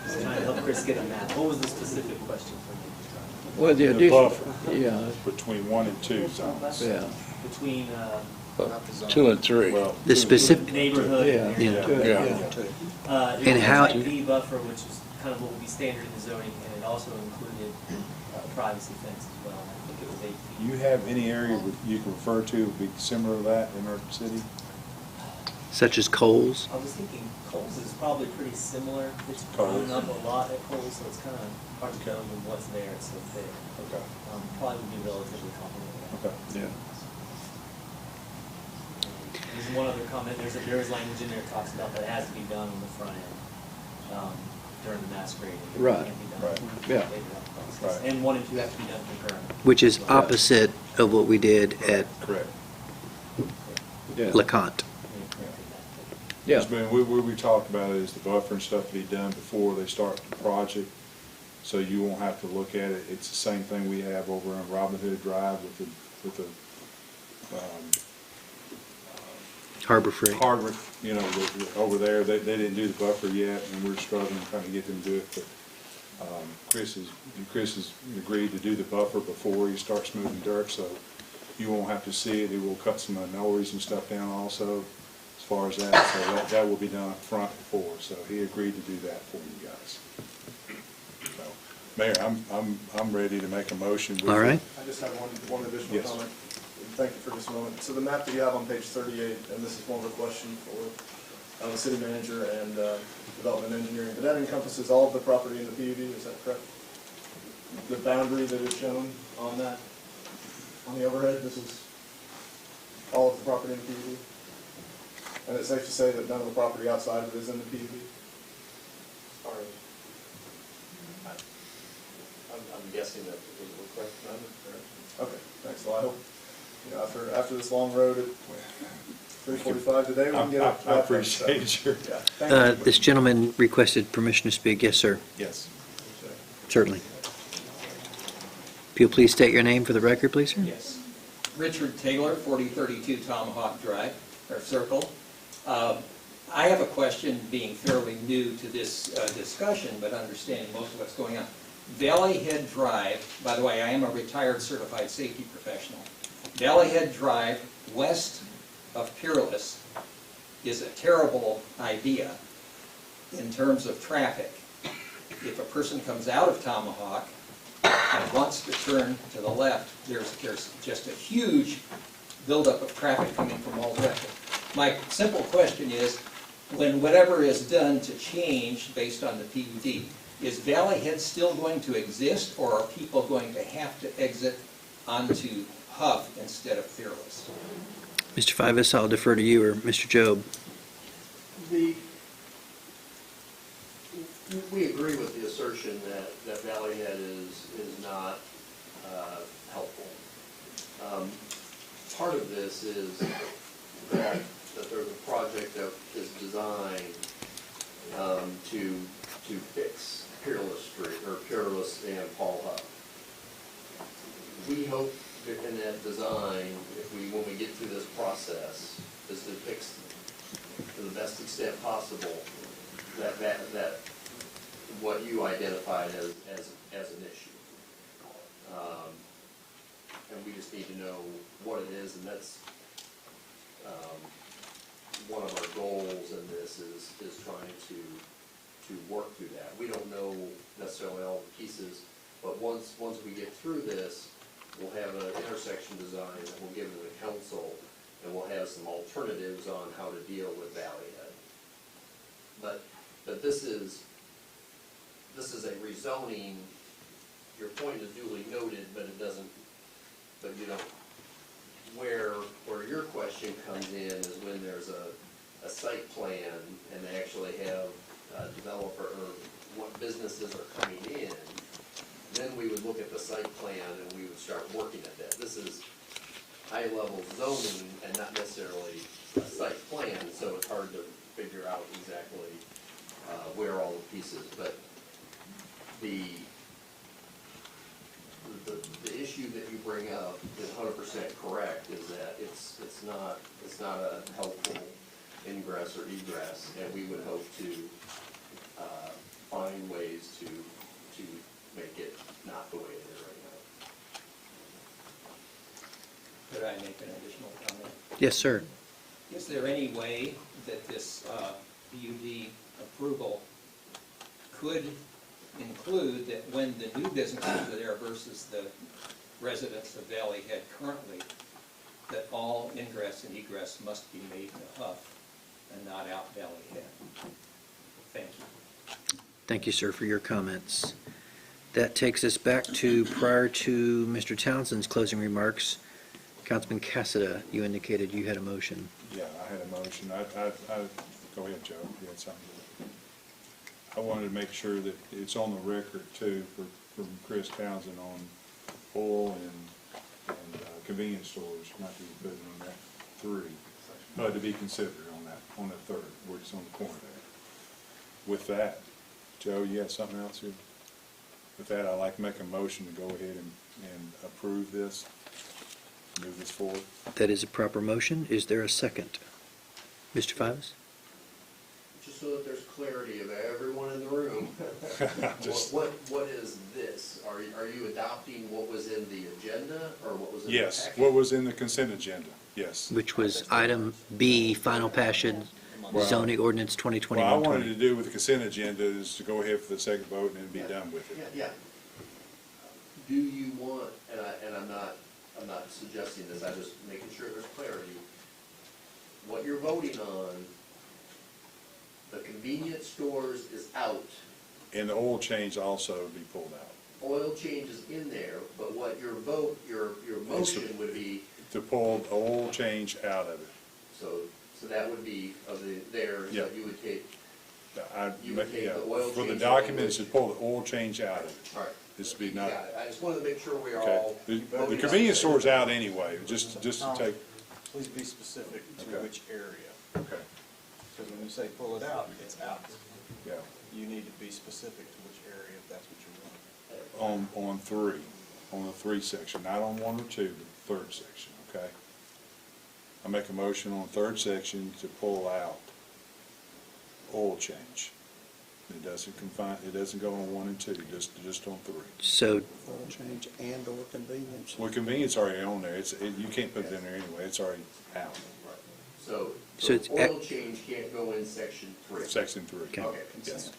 Just trying to help Chris get a map. What was the specific question for you? Well, the The additional, buffer. yeah, Between 1 and 2 zones. yeah. Between, Not the zone. 2 and 3. Well, The specific, neighborhood and Yeah. area. Yeah. It And was how- an ID buffer, which is kind of what would be standard in the zoning, and it also included privacy fence as well. I think it was 8 feet. You have any area you can refer to would be similar to that in our city? such as Kohl's? I was thinking Kohl's is probably pretty similar. It's Kohl's. grown up a lot at Kohl's, so it's kind of hard to tell when what's there, it's so thick. Okay. Probably would be relatively complimentary. Okay. Yeah. There's one other comment, there is language in there that talks about that it has to be done on the front end, during the mass grading. It Right. can't be done Right. Yeah. later on the process. Right. And 1 and 2 have to be done concurrently. Which is opposite of what we did at Correct. Yeah. LeConte. Yeah. Yes, man, what we talked about is the buffer and stuff to be done before they start the project, so you won't have to look at it. It's the same thing we have over on Robin Hood Drive with the Harbor Freight. Hardwick, over there, they didn't do the buffer yet, and we're struggling trying to get them to do it, but Chris has agreed to do the buffer before he starts moving dirt, so you won't have to see it. It will cut some noise and stuff down also, as far as that, so that will be done up front before, so he agreed to do that for you guys. So, Mayor, I'm ready to make a motion. with All it. right. I just have one additional Yes. comment. Thank you for just a moment. So the map that you have on page 38, and this is more of a question for the city manager and development engineering, but that encompasses all of the property in the PUD, is that correct? The boundary that is shown on that? On the overhead, this is all of the property in the PUD. And it's safe to say that none of the property outside of it is in the PUD. As far as, I'm guessing that it was correct, correct? Okay, thanks. Well, I hope, after this long road at 3:45 today, we can get it. I appreciate your. Yeah, thank you. This gentleman requested permission to speak. Yes, sir. Yes. Certainly. If you'll please state your name for the record, please, sir. Yes. Richard Taylor, 4032 Tomahawk Drive, or Circle. I have a question, being fairly new to this discussion, but understanding most of what's going on. Valley Head Drive, by the way, I am a retired certified safety professional. Valley Head Drive, west of Peerless, is a terrible idea in terms of traffic. If a person comes out of Tomahawk and wants to turn to the left, there's just a huge buildup of traffic coming from all directions. My simple question is, when whatever is done to change based on the PUD, is Valley Head still going to exist, or are people going to have to exit onto Huff instead of Fearless? Mr. Fivas, I'll defer to you, or Mr. Job. We agree with the assertion that Valley Head is not helpful. Part of this is that there's a project that is designed to fix Peerless Street, or Peerless and Paul Huff. We hope that in that design, when we get through this process, is to fix to the best extent possible that what you identified as an issue. And we just need to know what it is, and that's one of our goals in this is trying to work through that. We don't know necessarily all the pieces, but once we get through this, we'll have an intersection design that we'll give to the council, and we'll have some alternatives on how to deal with Valley Head. But this is a rezoning. Your point is duly noted, but it doesn't. But you don't. Where your question comes in is when there's a site plan and they actually have a developer or what businesses are coming in. Then we would look at the site plan and we would start working at that. This is high-level zoning and not necessarily a site plan, so it's hard to figure out exactly where all the pieces. But the issue that you bring up is 100% correct. Is that it's not a helpful ingress or egress, and we would hope to find ways to make it not the way it is right now. Could I make an additional comment? Yes, sir. Is there any way that this PUD approval could include that when the new businesses are there versus the residents of Valley Head currently, that all ingress and egress must be made to Huff and not out Valley Head? Thank you. Thank you, sir, for your comments. That takes us back to prior to Mr. Townsend's closing remarks. Councilman Cassada, you indicated you had a motion. Yeah, I had a motion. Go ahead, Joe. You had something. I wanted to make sure that it's on the record too from Chris Townsend on oil and convenience stores, not to be putting on that 3, but to be considered on that 3rd, where it's on the corner there. With that, Joe, you had something else here? With that, I'd like to make a motion to go ahead and approve this, move this forward. That is a proper motion. Is there a second? Mr. Fivas? Just so that there's clarity of everyone in the room, what is this? Are you adopting what was in the agenda, or what was in the package? Yes, what was in the consent agenda, yes. Which was item B, final passage, zoning ordinance 2021-20. What I wanted to do with the consent agenda is to go ahead for the second vote and then be done with it. Yeah. Do you want, and I'm not suggesting this, I'm just making sure there's clarity. What you're voting on, the convenience stores is out. And the oil change also to be pulled out. oil change is in there, but what your vote, your motion would be, To pull the oil change out of it. so that would be of the, there, Yeah. that you would take, I, You would take yeah, the oil for the change document, it language. should pull the oil change out of it. all right. This would be You not, got it. I just wanted to make sure we are okay. all. The voting on convenience the same store's thing. out anyway, just to take, Please be specific to Okay. which area, okay, because when you say pull it out, it's out. yeah. You need to be specific to which area if that's what you want. On three, on the three section, not on one or two, but third section, okay? I make a motion on third section to pull out oil change. It doesn't confine, it doesn't go on one and two, just on three. So, Oil change and or convenience. Well, convenience already on there, you can't put it in there anyway, it's already out, So, So so it's oil change can't go in section 3. section three. Okay. Okay. Yes.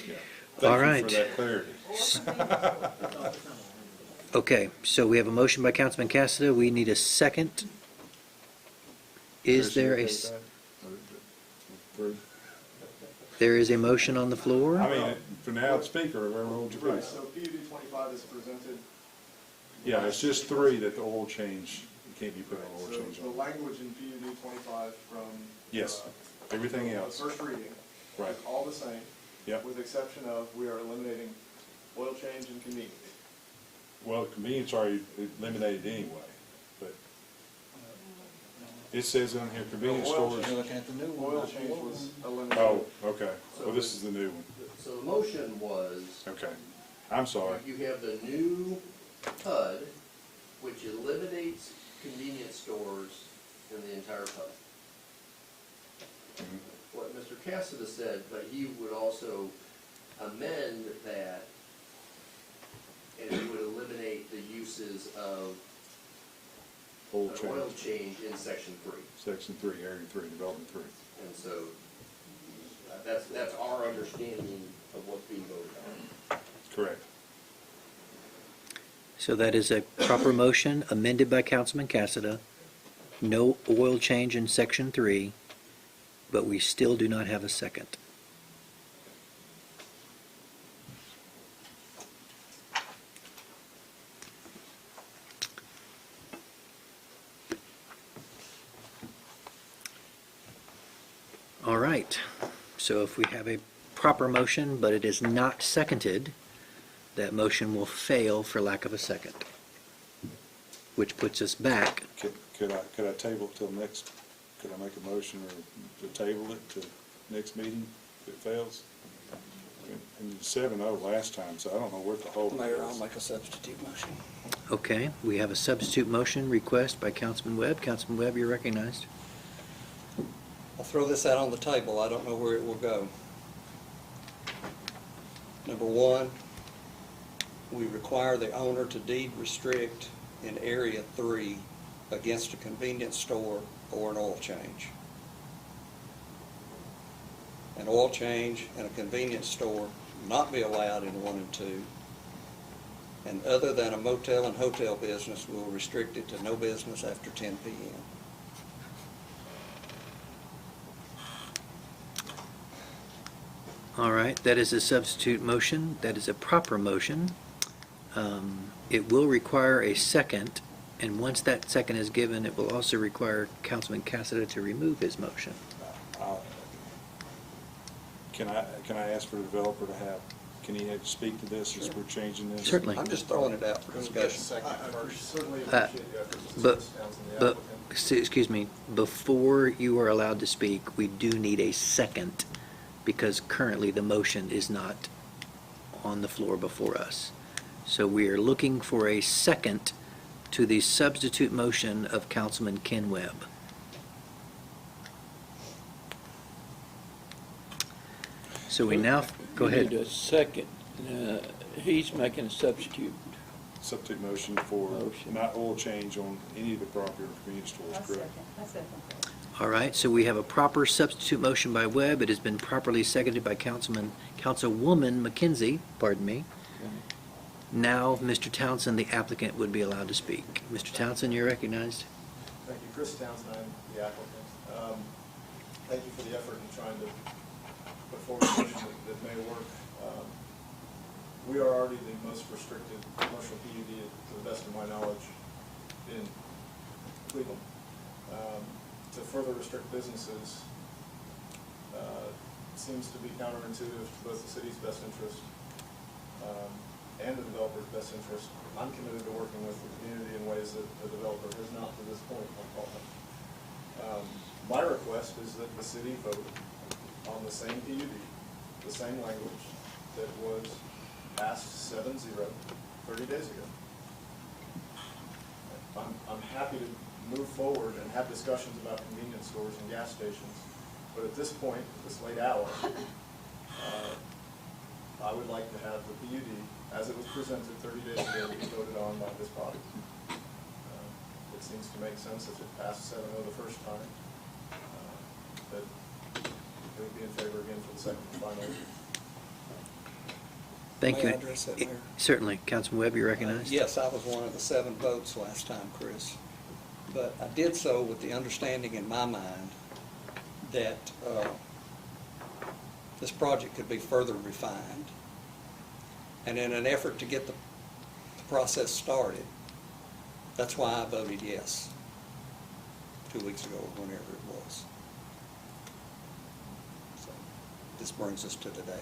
Yeah. All Thank you right. for that clarity. okay, so we have a motion by Councilman Cassidy. We need a second. Is there there is a motion on the floor? I mean, for now, the speaker, whoever holds your Right, place. so PUD 25 is presented. Yeah, it's just three that the oil change, you can't be putting oil So change the on. language in PUD 25 from. Yes, everything the else. First reading. Right. is all the same. Yep. With the exception of, we are eliminating oil change and convenience. Well, convenience already eliminated anyway, but it says on here, convenience Oil stores. change- You're looking at the new one. Oil change was eliminated. Oh, okay, well, this is the new one, So the motion was, okay. I'm sorry. you have the new PUD, which eliminates convenience stores in the entire PUD. Mhm. What Mr. Cassidy said, but he would also amend that, and he would eliminate the uses of Oil an oil change, change in section 3. section three, area three, development three. And so, that's our understanding of what's being voted on. Correct. So that is a proper motion amended by Councilman Cassidy. No oil change in section 3, but we still do not have a second. All right, so if we have a proper motion, but it is not seconded, that motion will fail for lack of a second, which puts us back. Could I table it till next, could I make a motion or to table it to next meeting if it fails? And 7-0 last time, so I don't know where the whole. Mayor, I'll make a substitute motion. Okay, we have a substitute motion request by Councilman Webb. Councilman Webb, you're recognized. I'll throw this out on the table. I don't know where it will go. Number one, we require the owner to deed restrict in Area 3 against a convenience store or an oil change. An oil change and a convenience store not be allowed in 1 and 2. And other than a motel and hotel business, we'll restrict it to no business after 10 p.m. All right, that is a substitute motion. That is a proper motion. It will require a second, and once that second is given, it will also require Councilman Cassidy to remove his motion. Can I ask for the developer to have, can he speak to this as we're changing this? Certainly. I'm just throwing it out for discussion. Certainly Uh, appreciate the efforts of But, Ms. Townsend, the but, applicant. excuse me, before you are allowed to speak, we do need a second, because currently the motion is not on the floor before us. So we are looking for a second to the substitute motion of Councilman Ken Webb. So we now, go You ahead. need a second. He's making a substitute. Substitute motion for not oil change on any of the property or convenience stores, correct? All right, so we have a proper substitute motion by Webb. It has been properly seconded by Councilwoman McKenzie, pardon me. Now, Mr. Townsend, the applicant, would be allowed to speak. Mr. Townsend, you're recognized. Thank you, Chris Townsend, I'm the applicant. Thank you for the effort in trying to put forward a solution that may work. We are already the most restricted commercial PUD, to the best of my knowledge, in Cleveland. To further restrict businesses seems to be counterintuitive to both the city's best interest and the developer's best interest. I'm committed to working with the community in ways that the developer has not to this point, I'll call it. My request is that the city vote on the same PUD, the same language that was passed 7-0 30 days ago. I'm happy to move forward and have discussions about convenience stores and gas stations, but at this point, at this late hour, I would like to have the PUD, as it was presented 30 days ago, be voted on by this body. It seems to make sense if it passed 7-0 the first time, that it would be in favor again for the second and final. Thank May you. I address that, Mayor? Certainly. Councilman Webb, you're recognized. Yes, I was one of the 7 votes last time, Chris. But I did so with the understanding in my mind that this project could be further refined. And in an effort to get the process started, that's why I voted yes 2 weeks ago or whenever it was. So this brings us to today.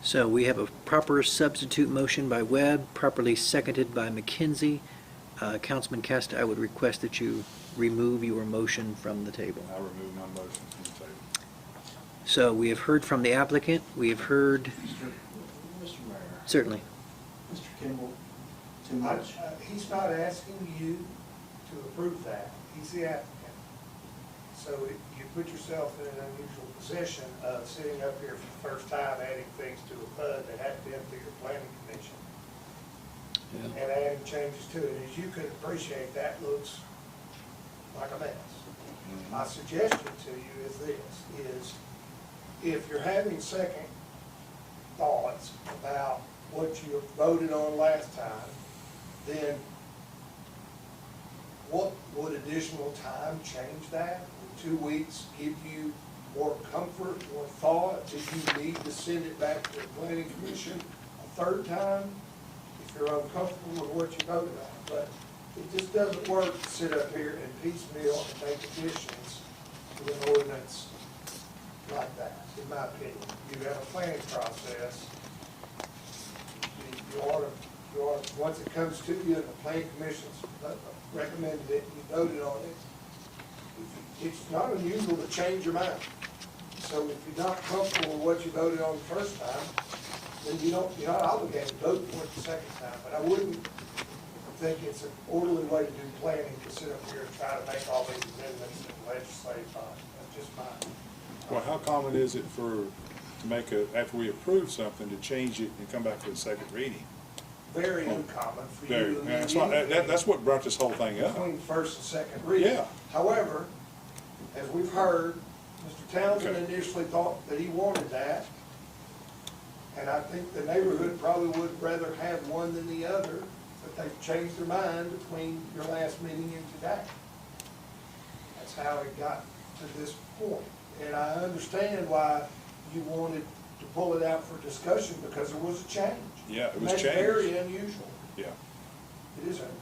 So we have a proper substitute motion by Webb, properly seconded by McKenzie. Councilman Casta, I would request that you remove your motion from the table. I remove my motion from the table. So we have heard from the applicant. We have heard, Mr. Mayor. certainly. Mr. Kimball, too much. He's not asking you to approve that. He's the applicant. So you put yourself in an unusual position of sitting up here for the first time adding things to a PUD that hadn't been through your planning commission. And adding changes to it. As you can appreciate, that looks like a mess. My suggestion to you is this, is if you're having second thoughts about what you voted on last time, then what would additional time change that? Would 2 weeks give you more comfort, more thought? Do you need to send it back to the planning commission a third time if you're uncomfortable with what you voted on? But it just doesn't work to sit up here and piecemeal and make additions to an ordinance like that, in my opinion. You have a planning process. You ought to, once it comes to you and the planning commission's recommended it, you voted on it, it's not unusual to change your mind. So if you're not comfortable with what you voted on the first time, then you're not obligated to vote for it the second time. But I wouldn't think it's an orderly way to do planning to sit up here and try to make all these amendments in the legislative body. That's just mine. Well, how common is it to make after we approve something, to change it and come back for a second reading? Very uncommon for Very. you. That's what brought this whole thing up. Between first and second reading. Yeah. However, as we've heard, Mr. Townsend initially thought that he wanted that. And I think the neighborhood probably would rather have one than the other, but they've changed their mind between your last meeting and today. That's how it got to this point. And I understand why you wanted to pull it out for discussion, because there was a change. Yeah, it And was that's changed. very unusual. Yeah. It is unusual.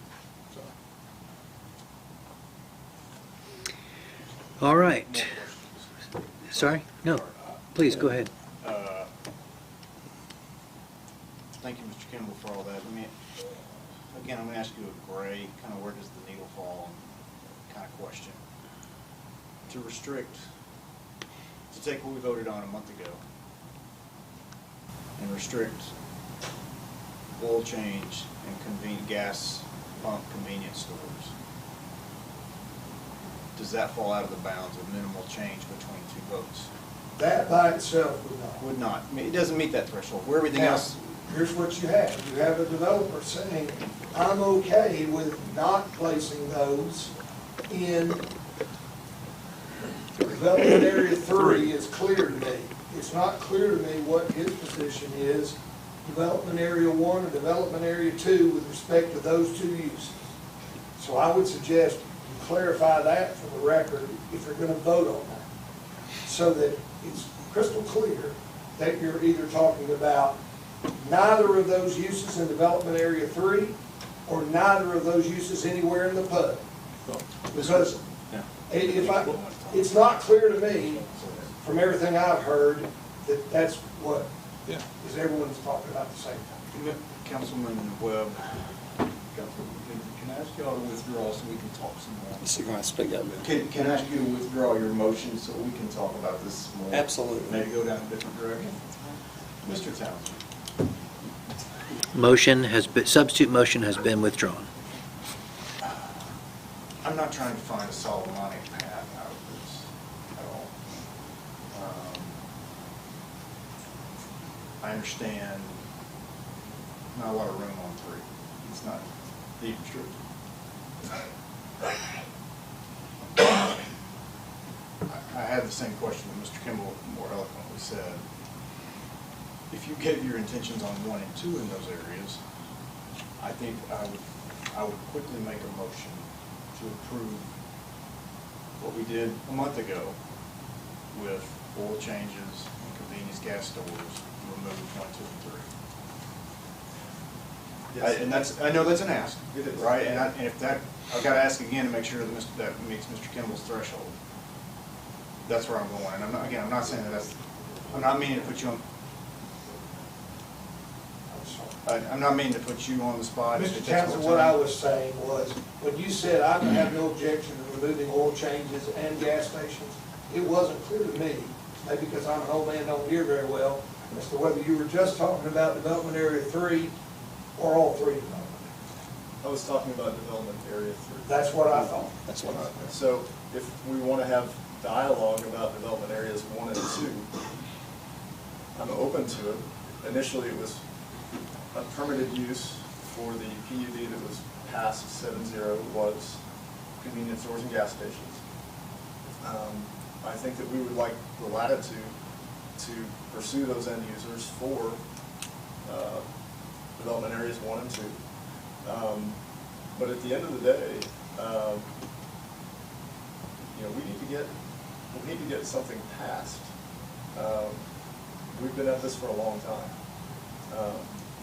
All right. Sorry? No, please, go ahead. Thank you, Mr. Kimball, for all that. Again, I'm going to ask you a gray, kind of where does the needle fall kind of question. To restrict, to take what we voted on a month ago and restrict oil change and gas pump convenience stores, does that fall out of the bounds of minimal change between two votes? That by itself would not. Would not. I mean, it doesn't meet that threshold. Where everything Now, else. here's what you have. You have a developer saying, I'm okay with not placing those in development area 3 is clear to me. It's not clear to me what his position is, development area 1 or development area 2 with respect to those two uses. So I would suggest you clarify that for the record if you're going to vote on that, so that it's crystal clear that you're either talking about neither of those uses in Development Area 3, or neither of those uses anywhere in the PUD. Because it's not clear to me, from everything I've heard, that that's what is everyone's talking about at the same time. Councilman Webb, can I ask y'all to withdraw so we can talk some more? So you're going to speak up? Can I ask you to withdraw your motion so we can talk about this more? Absolutely. Maybe go down a different direction? Mr. Townsend. Substitute motion has been withdrawn. I'm not trying to find a Solomonic path out of this at all. I understand not a lot of room on 3. It's not deed restricted. I had the same question that Mr. Kimball more eloquently said. If you gave your intentions on 1 and 2 in those areas, I think I would quickly make a motion to approve what we did a month ago with oil changes and convenience gas stores, remove 1, 2, and 3. Yes. And that's, I know that's an ask, It is. right? And if that, I've got to ask again to make sure that that meets Mr. Kimball's threshold. That's where I'm going. And I'm not saying that I'm not meaning to put you on, I'm not meaning to put you on the spot. Mr. Townsend, what I was saying was, when you said I have no objection to removing oil changes and gas stations, it wasn't clear to me, maybe because I'm an old man, don't hear very well, as to whether you were just talking about Development Area 3 or all 3 developments. I was talking about Development Area 3. That's what I thought. That's what I thought. So if we want to have dialogue about Development Areas 1 and 2, I'm open to it. Initially, it was a permitted use for the PUD that was passed 7-0 was convenience stores and gas stations. I think that we would like the latitude to pursue those end users for Development Areas 1 and 2. But at the end of the day, we need to get something passed. We've been at this for a long time.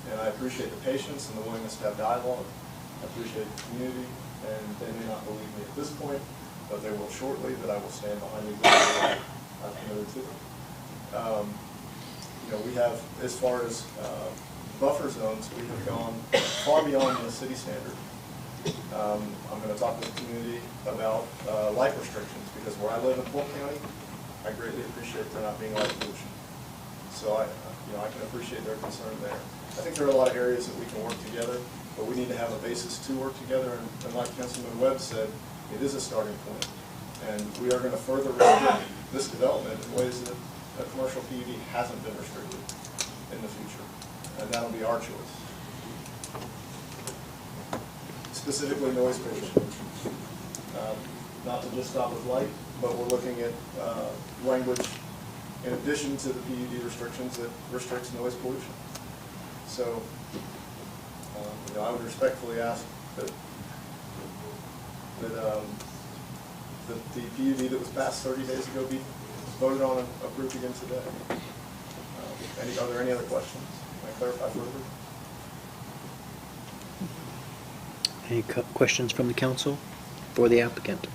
And I appreciate the patience and the willingness to have dialogue. I appreciate the community, and they may not believe me at this point, but they will shortly, that I will stand behind you. I've committed to. We have, as far as buffer zones, we have gone far beyond the city standard. I'm going to talk with the community about light restrictions, because where I live in Polk County, I greatly appreciate there not being light pollution. So I can appreciate their concern there. I think there are a lot of areas that we can work together, but we need to have a basis to work together. And like Councilman Webb said, it is a starting point. And we are going to further restrict this development in ways that a commercial PUD hasn't been restricted in the future. And that'll be our choice. Specifically noise pollution. Not to just stop with light, but we're looking at language in addition to the PUD restrictions that restricts noise pollution. So, I would respectfully ask that the PUD that was passed 30 days ago be voted on and approved again today. Are there any other questions? Can I clarify further? Any questions from the council for the applicant?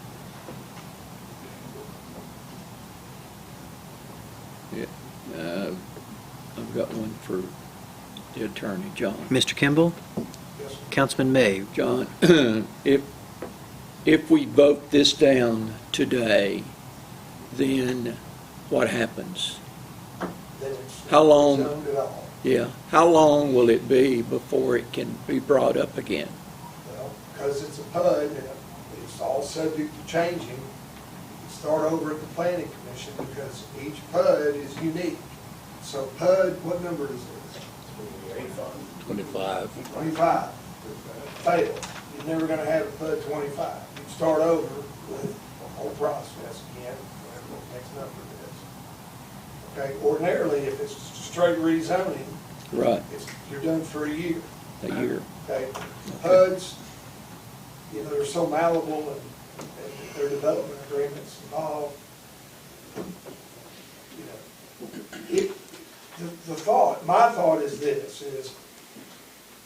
Yeah, I've got one for the attorney, John. Mr. Kimball? Yes. Councilman May? John, if we vote this down today, then what happens? Then it's How long? zoned at all. Yeah, how long will it be before it can be brought up again? Well, because it's a PUD, and it's all subject to changing, you start over at the planning commission, because each PUD is unique. So PUD, what number is this? 25. 25. Fail. You're never gonna have a PUD 25. You start over with the whole process again, whatever the next number is. Okay, ordinarily, if it's straight rezoning, Right, you're done for a year. a year. Okay, PUDs, they're so malleable, and their development agreements involved. my thought is this, is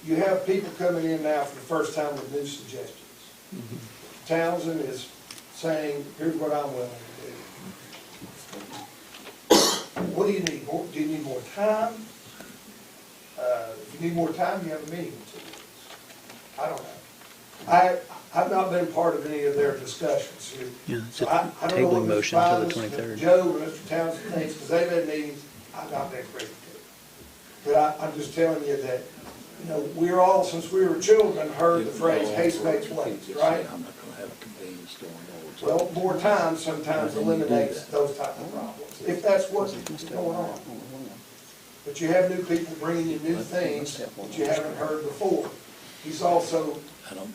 you have people coming in now for the first time with new suggestions. Townsend is saying, here's what I'm willing to do. What do you need? Do you need more time? If you need more time, you have a meeting in 2 weeks. I don't know. I've not been part of any of their discussions here. Yeah, it's So a I don't know what tabling Mr. motion until the Fines, 23rd. Joe or Mr. Townsend thinks, because they've had meetings, I've not been privy to. But I'm just telling you that, you know, we're all, since we were children, heard the phrase haste makes waste, right? I'm not gonna have a convenience store in Old Well, more time sometimes eliminates those type of problems, if that's what's going on. But you have new people bringing you new things that you haven't heard before. He's also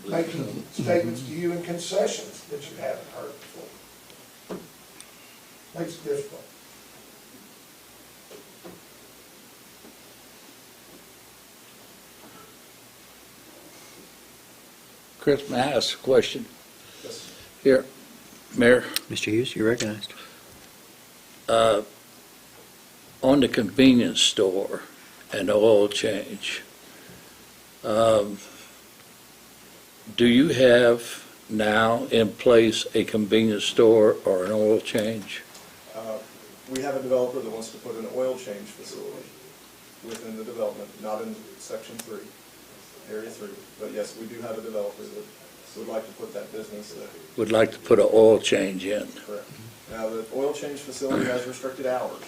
making statements to you in concessions that you haven't heard before. Makes it difficult. Chris, may I ask a question? Yes. Here, Mayor, Mr. Hughes, you're recognized. on the convenience store and oil change, do you have now in place a convenience store or an oil change? We have a developer that wants to put an oil change facility within the development, not in section 3, area 3. But yes, we do have a developer that would like to put that business there. Would like to put an oil change in. Correct. Now, the oil change facility has restricted hours.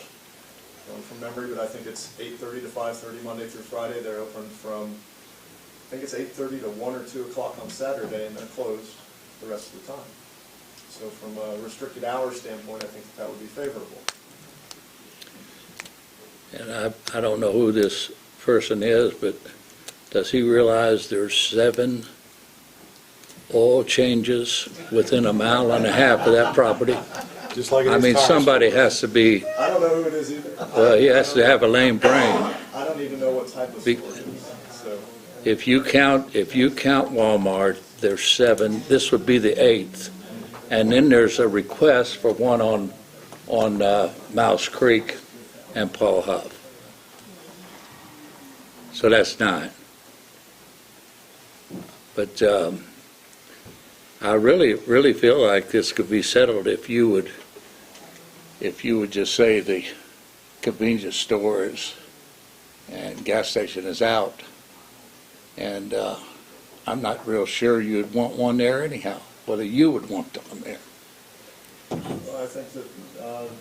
Going from memory, but I think it's 8:30 to 5:30 Monday through Friday. They're open from, I think it's 8:30 to 1 or 2 o'clock on Saturday, and they're closed the rest of the time. So from a restricted hours standpoint, I think that would be favorable. And I don't know who this person is, but does he realize there's 7 oil changes within a mile and a half of that property? Just like it I is mean, tire somebody has to be, I don't know who it is either. well, he has to have a lame brain. I don't even know what type of store Be- it is, so. If you count Walmart, there's 7, this would be the 8th. And then there's a request for one on Mouse Creek and Paul Huff. So that's 9. But I really feel like this could be settled if you would just say the convenience store is and gas station is out. And I'm not real sure you'd want one there anyhow, whether you would want one there. Well, I think that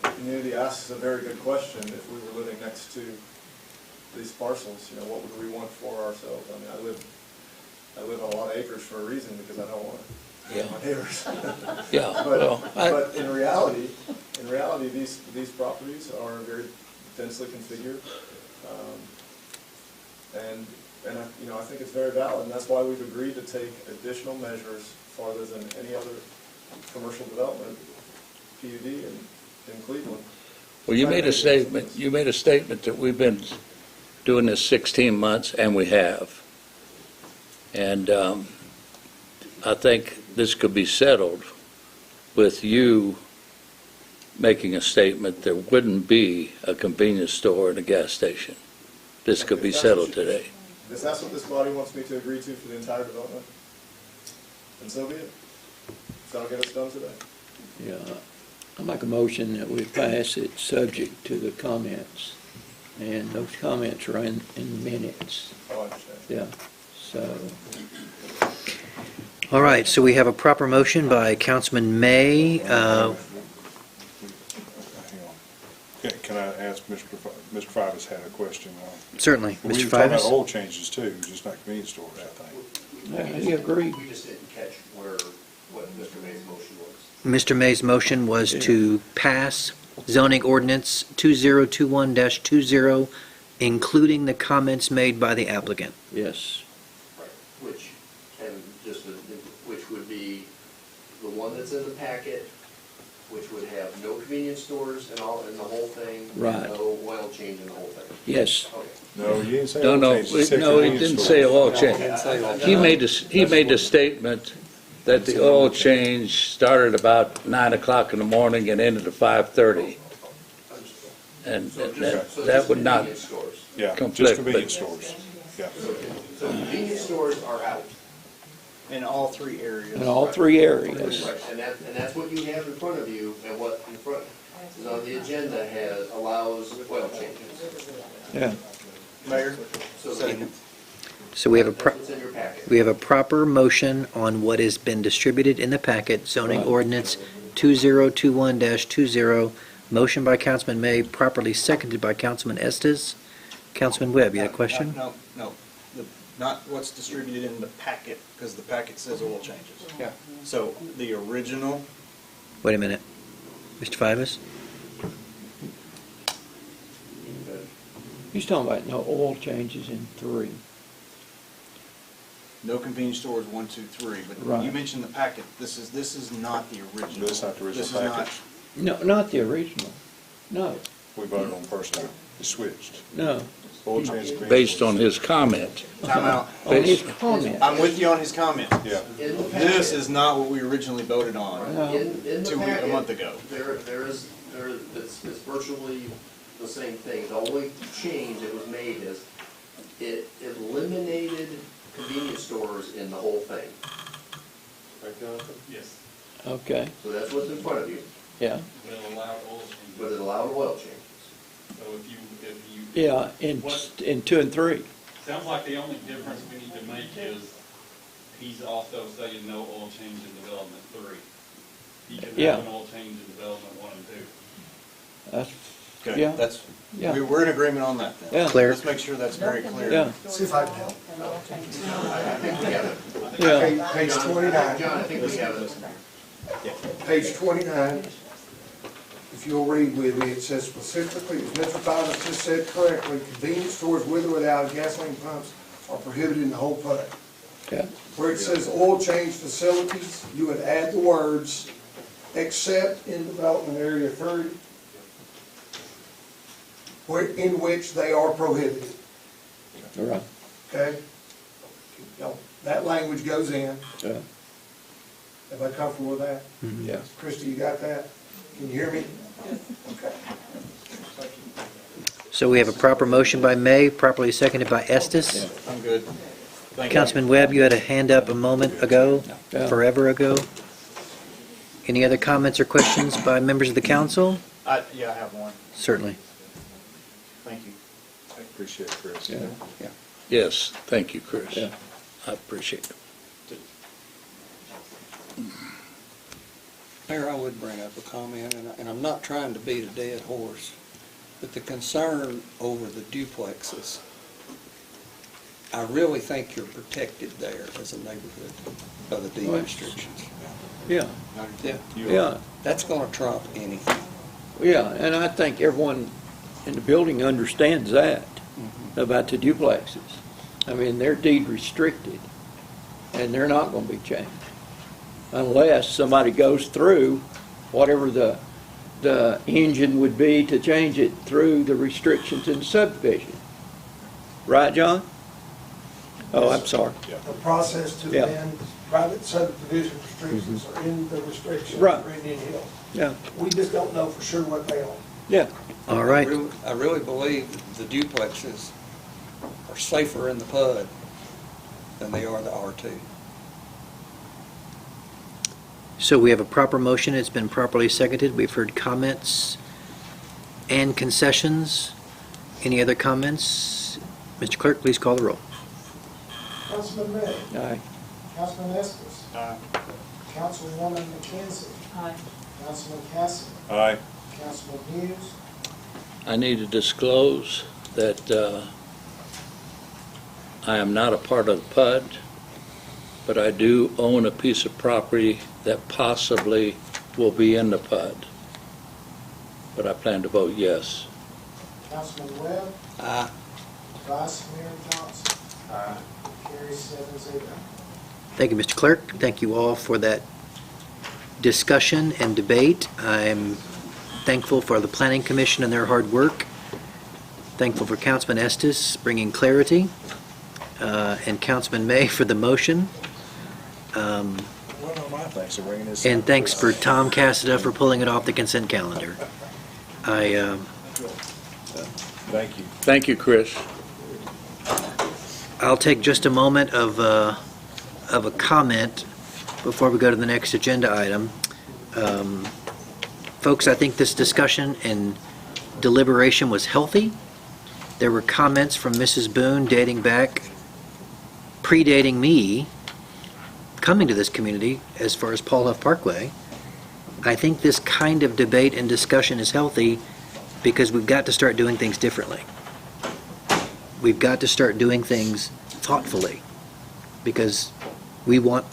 the community asks a very good question. If we were living next to these parcels, you know, what would we want for ourselves? I mean, I live on a lot of acres for a reason, because I don't want to hit my neighbors. Yeah, But in reality, these properties are very densely configured. And I think it's very valid, and that's why we've agreed to take additional measures farther than any other commercial development, PUD in Cleveland. Well, you made a statement that we've been doing this 16 months, and we have. And I think this could be settled with you making a statement there wouldn't be a convenience store and a gas station. This could be settled today. If that's what this body wants me to agree to for the entire development, then so be it. So I'll get us done today. Yeah, I make a motion that we pass it subject to the comments, and those comments are in the minutes. Oh, I understand. Yeah, so, All right, so we have a proper motion by Councilman May. Can I ask Mr. Fivas had a question? Certainly, We Mr. were talking about Fivas? oil changes too, just not convenience stores, I think. yeah, he agreed. We just didn't catch what Mr. May's motion was. Mr. May's motion was to pass zoning ordinance 2021-20, including the comments made by the applicant. Yes. Right. Which would be the one that's in the packet, which would have no convenience stores and the whole thing. Right. No oil change in the whole thing. Yes. Okay. No, you didn't say No, oil no, changes, you said no, he convenience didn't stores. say oil change. He made a statement that the oil change started about 9 o'clock in the morning and ended at 5:30. And So just- that so that just would not convenience stores. Yeah, conflict, just but- convenience stores. Yeah. So convenience stores are out. In all three areas. In all three areas. Right, and that's what you have in front of you, and what in front is on the agenda allows oil changes. Yeah. Mayor, So second. So we have a, that's what's in your packet. we have a proper motion on what has been distributed in the packet, zoning Right. ordinance 2021-20. Motion by Councilman May, properly seconded by Councilman Estes. Councilman Webb, you had a question? No, not what's distributed in the packet, because the packet says oil changes. Yeah. So the original, Wait a minute. Mr. Fivas? He's talking about no oil changes in 3. no convenience stores, 1, 2, 3, but Right. you mentioned the packet. This is not the original. This is not the original This is not- package. No, not the original. No, We voted on first now. It switched. no. Oil change. convenience based stores. on his comment. Time out. On his comment. I'm with you on his comment. Yeah. In the This packet- is not what we originally voted on No. In the a packet, month ago. it's virtually the same thing. The only change that was made is it eliminated convenience stores in the whole thing. Right, Jonathan? Yes, Okay, So that's what's in front of you, yeah. but it allowed oil changes. but it allowed oil changes. So if you, Yeah, in 2 and 3. sounds like the only difference we need to make is he's also saying no oil change in development 3. He can Yeah. have an oil change in development 1 and 2. That's, Okay, yeah, that's, yeah. we're in agreement on that then. Yeah. Clear. Let's make sure that's very clear. Yeah. See if I can help. I think we have it. Yeah. Page John, 29. John, I think we have it. Page 29, if you'll read with me, it says specifically, as Mr. Fivers just said correctly, convenience stores with or without gasoline pumps are prohibited in the whole PUD. Okay. Where it says oil change facilities, you would add the words, except in development area 30, in which they are prohibited, All right. okay? You know, that language goes in. Yeah. Everybody comfortable with that? Yeah. Christie, you got that? Can you hear me? Okay. So we have a proper motion by May, properly seconded by Estes. I'm good. Thank you. Councilman Webb, you had a hand up a moment ago, Yeah. forever ago. Any other comments or questions by members of the council? Yeah, I have one. Certainly. Thank you. I appreciate it, Chris. Yeah. Yes, thank you, Chris. Yeah. I appreciate it. Mayor, I would bring up a comment, and I'm not trying to beat a dead horse, but the concern over the duplexes, I really think you're protected there as a neighborhood by the deed Right. restrictions. Yeah. Yeah, Yeah. that's gonna trump anything. Yeah, and I think everyone in the building understands that about the duplexes. I mean, they're deed restricted, and they're not gonna be changed unless somebody goes through whatever the engine would be to change it through the restrictions in the subdivision. Right, John? Oh, I'm sorry. The process to Yeah. amend private subdivision restrictions are in the restrictions Right. for Indian Hill. Yeah, We just don't know for sure what they are. yeah. All right. I really believe the duplexes are safer in the PUD than they are the R2. So we have a proper motion, it's been properly seconded, we've heard comments and concessions. Any other comments? Mr. Clerk, please call the roll. Councilman May. Aye. Councilman Estes. Councilwoman McKenzie. Aye. Councilman Cassidy. Aye. Councilman Hughes. I need to disclose that I am not a part of the PUD, but I do own a piece of property that possibly will be in the PUD. But I plan to vote yes. Councilman Webb. Aye. Vice Mayor Johnson. Carries 7-0. Thank you, Mr. Clerk. Thank you all for that discussion and debate. I'm thankful for the Planning Commission and their hard work. Thankful for Councilman Estes bringing clarity, and Councilman May for the motion. Well, no, my thanks for bringing this. And thanks for Tom Cassida for pulling it off the consent calendar. I Thank you. Thank you, Chris. I'll take just a moment of a comment before we go to the next agenda item. Folks, I think this discussion and deliberation was healthy. There were comments from Mrs. Boone dating back, predating me coming to this community as far as Paul Huff Parkway. I think this kind of debate and discussion is healthy because we've got to start doing things differently. We've got to start doing things thoughtfully because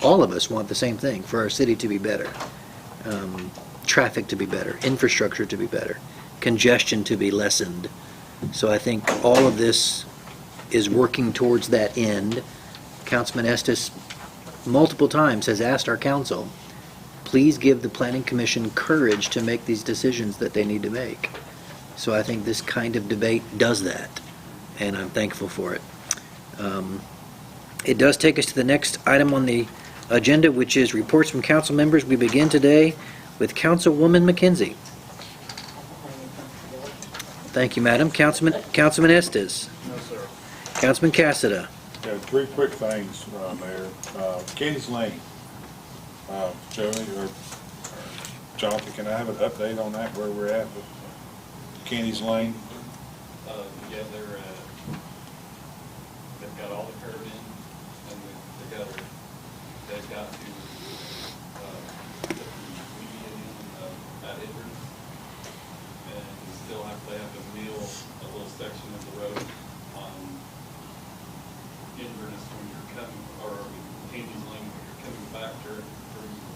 all of us want the same thing, for our city to be better, traffic to be better, infrastructure to be better, congestion to be lessened. So I think all of this is working towards that end. Councilman Estes multiple times has asked our council, please give the Planning Commission courage to make these decisions that they need to make. So I think this kind of debate does that, and I'm thankful for it. It does take us to the next item on the agenda, which is reports from council members. We begin today with Councilwoman McKenzie. Thank you, Madam. Councilman Estes. No, sir. Councilman Cassada. Yeah, three quick things, Mayor. Katie's Lane. Joey or Jonathan, can I have an update on that, where we're at with Kenny's Lane? Yeah, they've got all the curb in, and the gutter. They've got to put the median in at Inverness, and still they have to mill a little section of the road on Inverness when you're coming, or Kenny's Lane when you're coming back through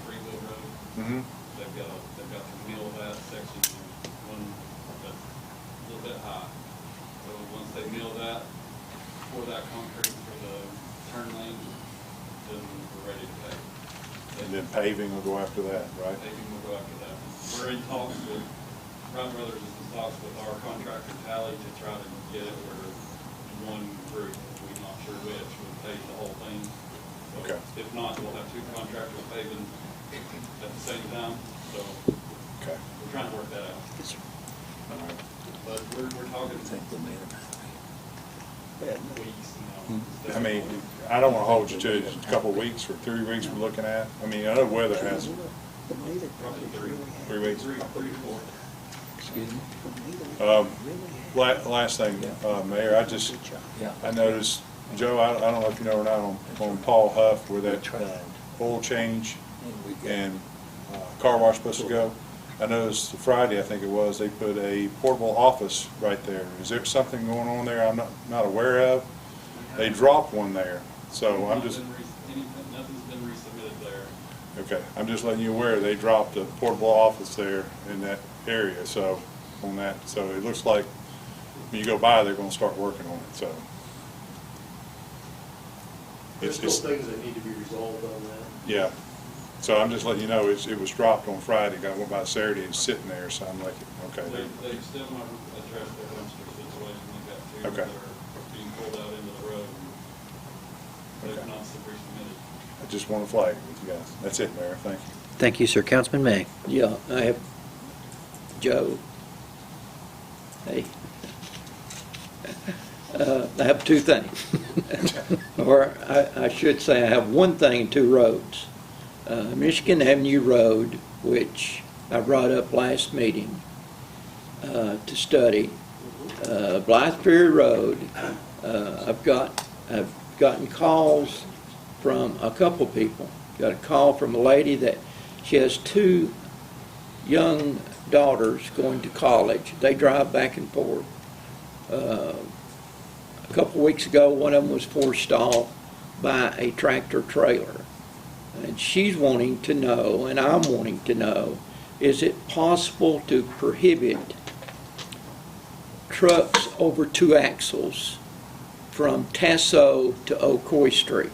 Freewheel Road. Mm-hmm. They've got to mill that section, one that's a little bit high. So once they mill that, pour that concrete for the turn lane, then we're ready to pave. And then paving will go after that, right? Paving will go after that. We're in talks with, Wright Brothers is in talks with our contractor Tally to try to get it where one group, we're not sure which, would pave the whole thing. So Okay. if not, we'll have two contractors paving at the same time, so Okay. we're trying to work that out. All right. But we're talking weeks, I mean, I don't want to hold you to it, a couple of weeks or 3 weeks we're looking at. I mean, I know weather has Probably 3 weeks. 3 to 4. Excuse me? Last thing, Mayor, I noticed, Joe, I don't know if you know or not, on Paul Huff, where that oil change and car wash supposed to go. I noticed Friday, I think it was, they put a portable office right there. Is there something going on there I'm not aware of? They dropped one there, so I'm just... Nothing's been resubmitted there. Okay, I'm just letting you aware, they dropped a portable office there in that area, so, on that, so it looks like when you go by, they're gonna start working on it, so. There's still things that need to be resolved on that. Yeah, so I'm just letting you know, it was dropped on Friday, I went by Saturday, and it's sitting there, so I'm like, okay. They've still not addressed their dumpster situation. They've got two Okay. that are being pulled out into the road. They've Okay. not resubmitted. I just want to flag it with you guys. That's it, Mayor, thank you. Thank you, sir. Councilman May. Yeah, I have, Joe, hey, I have two things. Or I should say I have one thing and two roads. Michigan Avenue Road, which I brought up last meeting to study. Blythe Ferry Road, I've gotten calls from a couple people. Got a call from a lady that she has two young daughters going to college. They drive back and forth. A couple weeks ago, one of them was forced off by a tractor trailer. And she's wanting to know, and I'm wanting to know, is it possible to prohibit trucks over 2 axles from Tasso to Ocoee Street?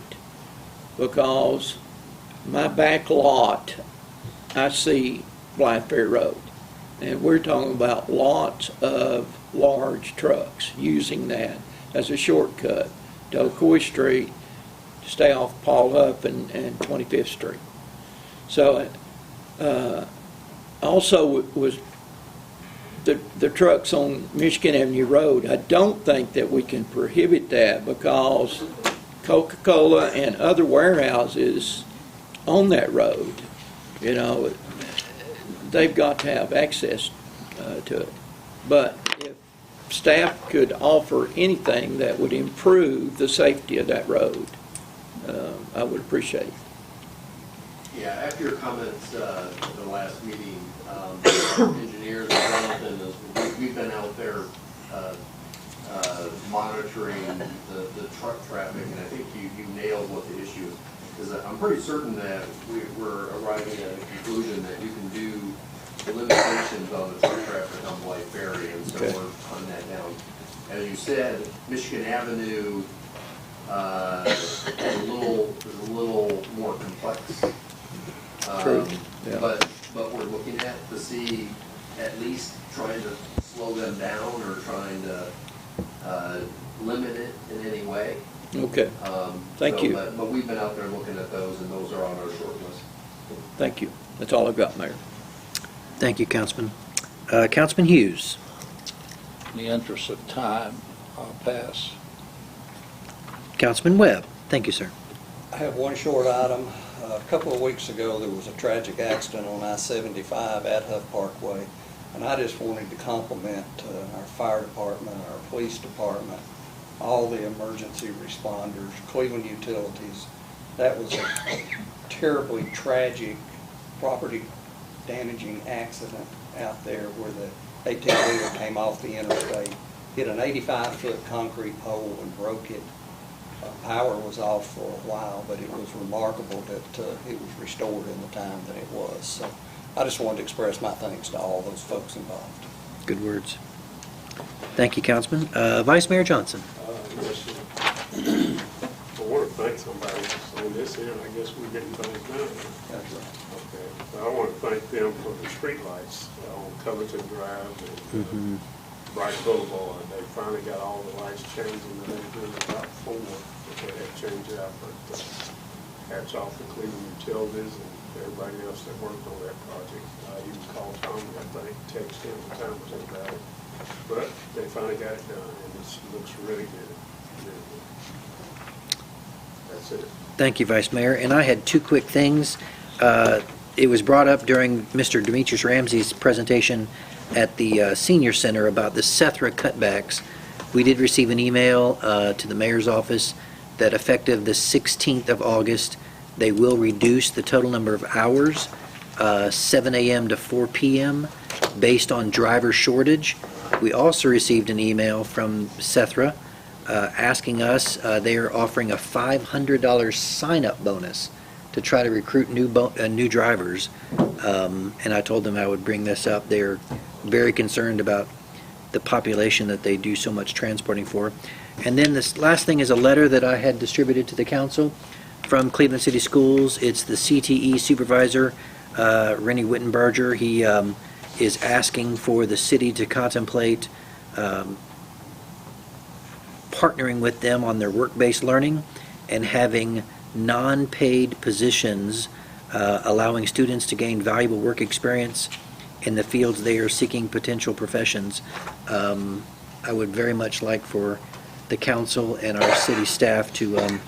Because my back lot, I see Blythe Ferry Road. And we're talking about lots of large trucks using that as a shortcut to Ocoee Street to stay off Paul Huff and 25th Street. So also the trucks on Michigan Avenue Road, I don't think that we can prohibit that because Coca-Cola and other warehouses on that road, you know, they've got to have access to it. But if staff could offer anything that would improve the safety of that road, I would appreciate it. Yeah, after your comments at the last meeting, engineers and Jonathan, we've been out there monitoring the truck traffic, and I think you nailed what the issue is. Because I'm pretty certain that we're arriving at a conclusion that you can do limitations on the truck traffic on Blythe Ferry, and so Okay. we're hunting that down. As you said, Michigan Avenue is a little more complex. True, yeah. But we're looking at to see at least trying to slow them down or trying to limit it in any way. Okay. Thank you. But we've been out there looking at those, and those are on our short list. Thank you. That's all I've got, Mayor. Thank you, Councilman. Councilman Hughes. In the interest of time, I'll pass. Councilman Webb. Thank you, sir. I have one short item. A couple of weeks ago, there was a tragic accident on I-75 at Huff Parkway, and I just wanted to compliment our fire department, our police department, all the emergency responders, Cleveland Utilities. That was a terribly tragic, property damaging accident out there where the 18-wheeler came off the interstate, hit an 85-foot concrete pole and broke it. Power was off for a while, but it was remarkable that it was restored in the time that it was. So I just wanted to express my thanks to all those folks involved. Good words. Thank you, Councilman. Vice Mayor Johnson. Yes, sir. I want to thank somebody on this end. I guess we're getting things done. That's right. Okay. But I want to thank them for the streetlights on Covington Drive and Bright Boulevard. They finally got all the lights changed, and they've been about 4 that they had changed out. But hats off to Cleveland Utilities and everybody else that worked on that project. I even called Tom, I think, text him the time was about it. But they finally got it done, and it looks really good. Really good. That's it. Thank you, Vice Mayor. And I had 2 quick things. It was brought up during Mr. Demetrius Ramsey's presentation at the Senior Center about the Sethra cutbacks. We did receive an email to the mayor's office that effective the 16th of August, they will reduce the total number of hours, 7 a.m. to 4 p.m., based on driver shortage. We also received an email from Sethra asking us, they are offering a $500 sign-up bonus to try to recruit new drivers. And I told them I would bring this up. They're very concerned about the population that they do so much transporting for. And then this last thing is a letter that I had distributed to the council from Cleveland City Schools. It's the CTE supervisor, Rennie Wittenberger. He is asking for the city to contemplate partnering with them on their work-based learning and having non-paid positions, allowing students to gain valuable work experience in the fields they are seeking potential professions. I would very much like for the council and our city staff to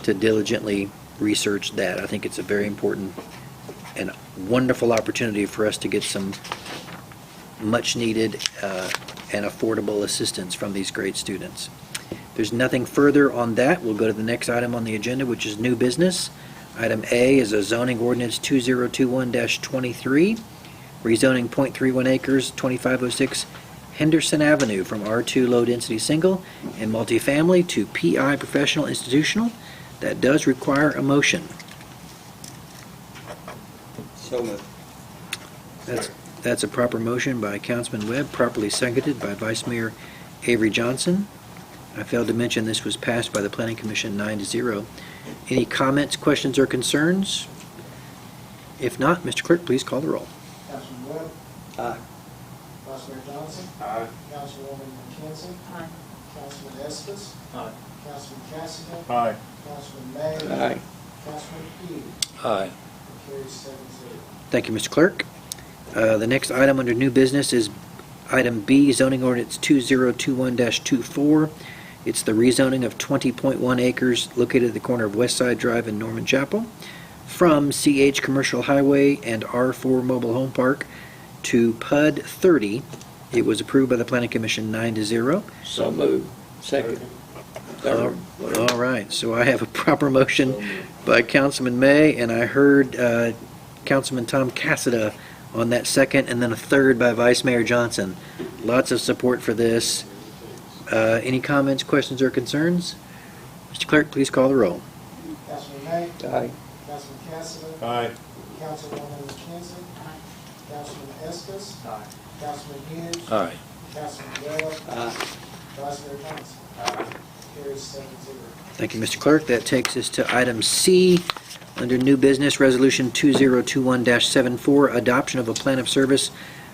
diligently research that. I think it's a very important and wonderful opportunity for us to get some much-needed and affordable assistance from these great students. There's nothing further on that. We'll go to the next item on the agenda, which is new business. Item A is a zoning ordinance 2021-23, rezoning .31 acres, 2506 Henderson Avenue from R2 low-density single and multifamily to PI professional institutional. That does require a motion. So moved. That's a proper motion by Councilman Webb, properly seconded by Vice Mayor Avery Johnson. I failed to mention this was passed by the Planning Commission 9-0. Any comments, questions, or concerns? If not, Mr. Clerk, please call the roll. Councilman Webb. Aye. Vice Mayor Johnson. Aye. Councilwoman McKenzie. Aye. Councilman Estes. Aye. Councilman Cassidy. Aye. Councilman May. Aye. Councilman Hughes. Aye. Carries 7-0. Thank you, Mr. Clerk. The next item under new business is Item B, zoning ordinance 2021-24. It's the rezoning of 20.1 acres located at the corner of West Side Drive and Norman Chapel from CH Commercial Highway and R4 Mobile Home Park to PUD 30. It was approved by the Planning Commission 9-0. So moved. Second. Third. All right, so I have a proper motion by Councilman May, and I heard Councilman Tom Cassada on that second, and then a third by Vice Mayor Johnson. Lots of support for this. Any comments, questions, or concerns? Mr. Clerk, please call the roll. Councilman May? Aye. Councilman Cassidy? Aye. Councilwoman McKenzie? Councilman Estes? Aye. Councilman Hughes? Aye. Councilman Webb? Aye. Vice Mayor Johnson? Carries 7-0. Thank you, Mr. Clerk. That takes us to item C, under new business, Resolution 2021-74, adoption of a plan of service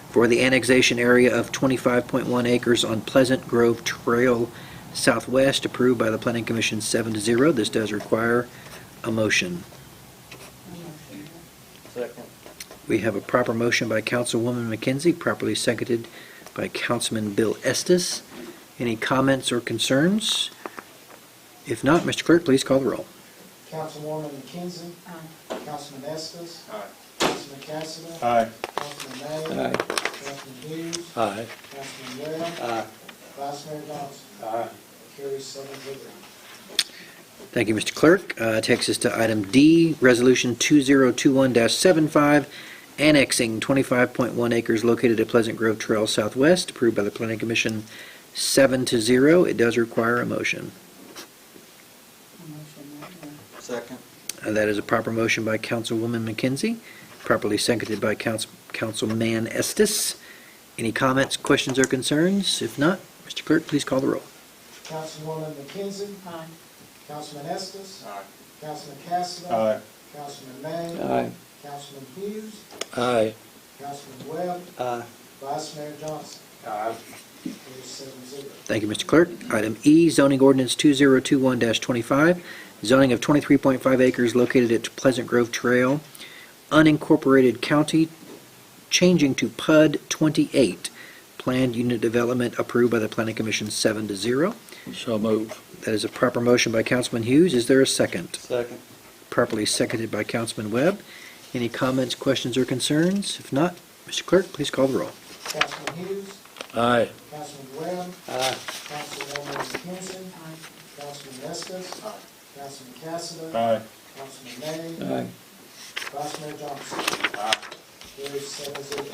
for the annexation area of 25.1 acres on Pleasant Grove Trail Southwest, approved by the Planning Commission 7-0. This does require a motion. Second. We have a proper motion by Councilwoman McKenzie, properly seconded by Councilman Bill Estes. Any comments or concerns? If not, Mr. Clerk, please call the roll. Councilwoman McKenzie? Councilman Estes? Aye. Councilman Cassidy? Aye. Councilman May? Aye. Councilman Hughes? Aye. Councilman Webb? Aye. Vice Mayor Johnson? Aye. Carries 7-0. Thank you, Mr. Clerk. Takes us to item D, Resolution 2021-75, annexing 25.1 acres located at Pleasant Grove Trail Southwest, approved by the Planning Commission 7-0. It does require a motion. Second. That is a proper motion by Councilwoman McKenzie, properly seconded by Councilman Estes. Any comments, questions, or concerns? If not, Mr. Clerk, please call the roll. Councilwoman McKenzie? Aye. Councilman Estes? Aye. Councilman Cassidy? Aye. Councilman May? Aye. Councilman Hughes? Aye. Councilman Webb? Aye. Vice Mayor Johnson? Aye. Carries 7-0. Thank you, Mr. Clerk. Item E, zoning ordinance 2021-25, zoning of 23.5 acres located at Pleasant Grove Trail, unincorporated county, changing to PUD 28. Planned unit development approved by the Planning Commission 7-0. So move. That is a proper motion by Councilman Hughes. Is there a second? Second. Properly seconded by Councilman Webb. Any comments, questions, or concerns? If not, Mr. Clerk, please call the roll. Councilman Hughes? Aye. Councilman Webb? Aye. Councilwoman McKenzie? Councilman Estes? Councilman Cassidy? Aye. Councilman May? Aye. Vice Mayor Johnson? Carries 7-0.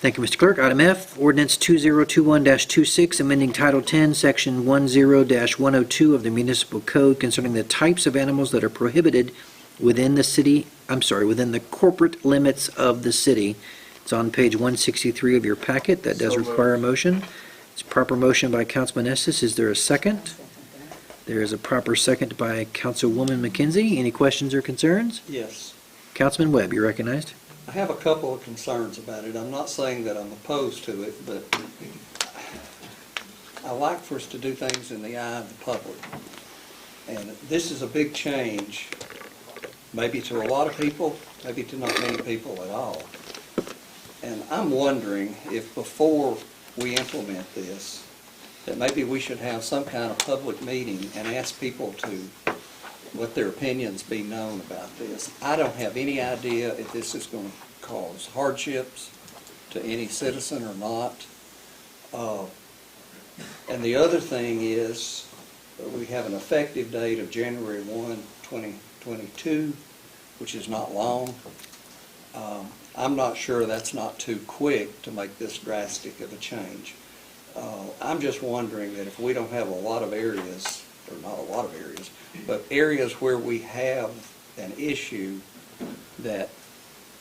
Thank you, Mr. Clerk. Item F, ordinance 2021-26, amending Title 10, Section 10-102 of the Municipal Code concerning the types of animals that are prohibited within the corporate limits of the city. It's on page 163 of your packet. That does require a motion. It's a proper motion by Councilman Estes. Is there a second? There is a proper second by Councilwoman McKenzie. Any questions or concerns? Yes. Councilman Webb, you're recognized. I have a couple of concerns about it. I'm not saying that I'm opposed to it, but I like for us to do things in the eye of the public. And this is a big change, maybe to a lot of people, maybe to not many people at all. And I'm wondering if before we implement this, that maybe we should have some kind of public meeting and ask people to let their opinions be known about this. I don't have any idea if this is going to cause hardships to any citizen or not. And the other thing is, we have an effective date of January 1, 2022, which is not long. I'm not sure that's not too quick to make this drastic of a change. I'm just wondering that if we don't have a lot of areas, or not a lot of areas, but areas where we have an issue that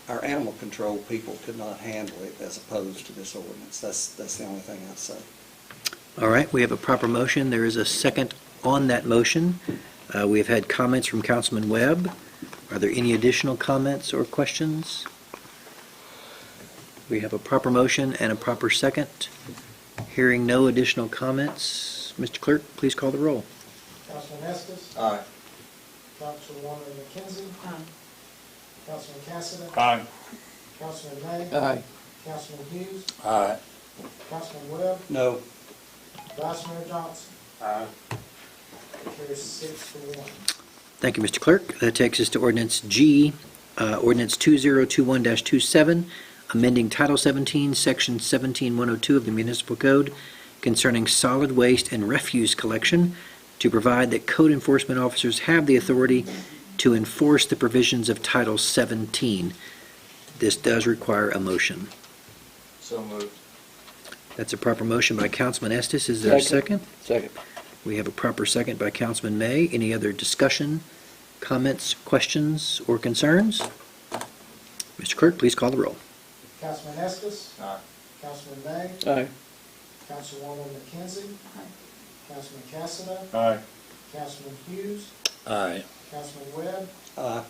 our animal control people could not handle it as opposed to this ordinance. That's the only thing I'd say. All right, we have a proper motion. There is a second on that motion. We have had comments from Councilman Webb. Are there any additional comments or questions? We have a proper motion and a proper second. Hearing no additional comments, Mr. Clerk, please call the roll. Councilman Estes? Aye. Councilwoman McKenzie? Councilman Cassidy? Aye. Councilman May? Aye. Councilman Hughes? Aye. Councilman Webb, No. Vice Mayor Johnson. Aye. Carries 6-1. Thank you, Mr. Clerk. That takes us to ordinance G, ordinance 2021-27, amending Title 17, Section 17102 of the Municipal Code concerning solid waste and refuse collection to provide that code enforcement officers have the authority to enforce the provisions of Title 17. This does require a motion. So moved. That's a proper motion by Councilman Estes. Is there a second? Second. We have a proper second by Councilman May. Any other discussion, comments, questions, or concerns? Mr. Clerk, please call the roll. Councilman Estes. Aye. Councilman May. Aye. Councilwoman McKenzie. Councilman Cassidy. Aye. Councilman Hughes. Aye. Councilman Webb. Aye.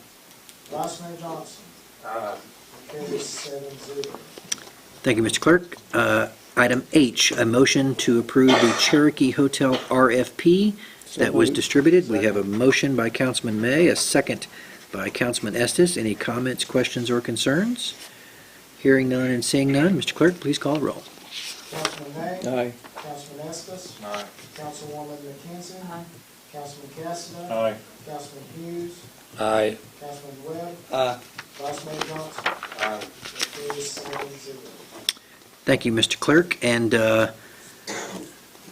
Vice Mayor Johnson. Aye. Carries 7-0. Thank you, Mr. Clerk. Item H, a motion to approve the Cherokee Hotel RFP that was distributed. We have a motion by Councilman May, a second by Councilman Estes. Any comments, questions, or concerns? Hearing none and seeing none, Mr. Clerk, please call the roll. Councilman May. Aye. Councilman Estes. Aye. Councilwoman McKenzie. Councilman Cassidy. Aye. Councilman Hughes. Aye. Councilman Webb. Aye. Vice Mayor Johnson. Aye. Carries 7-0. Thank you, Mr. Clerk. And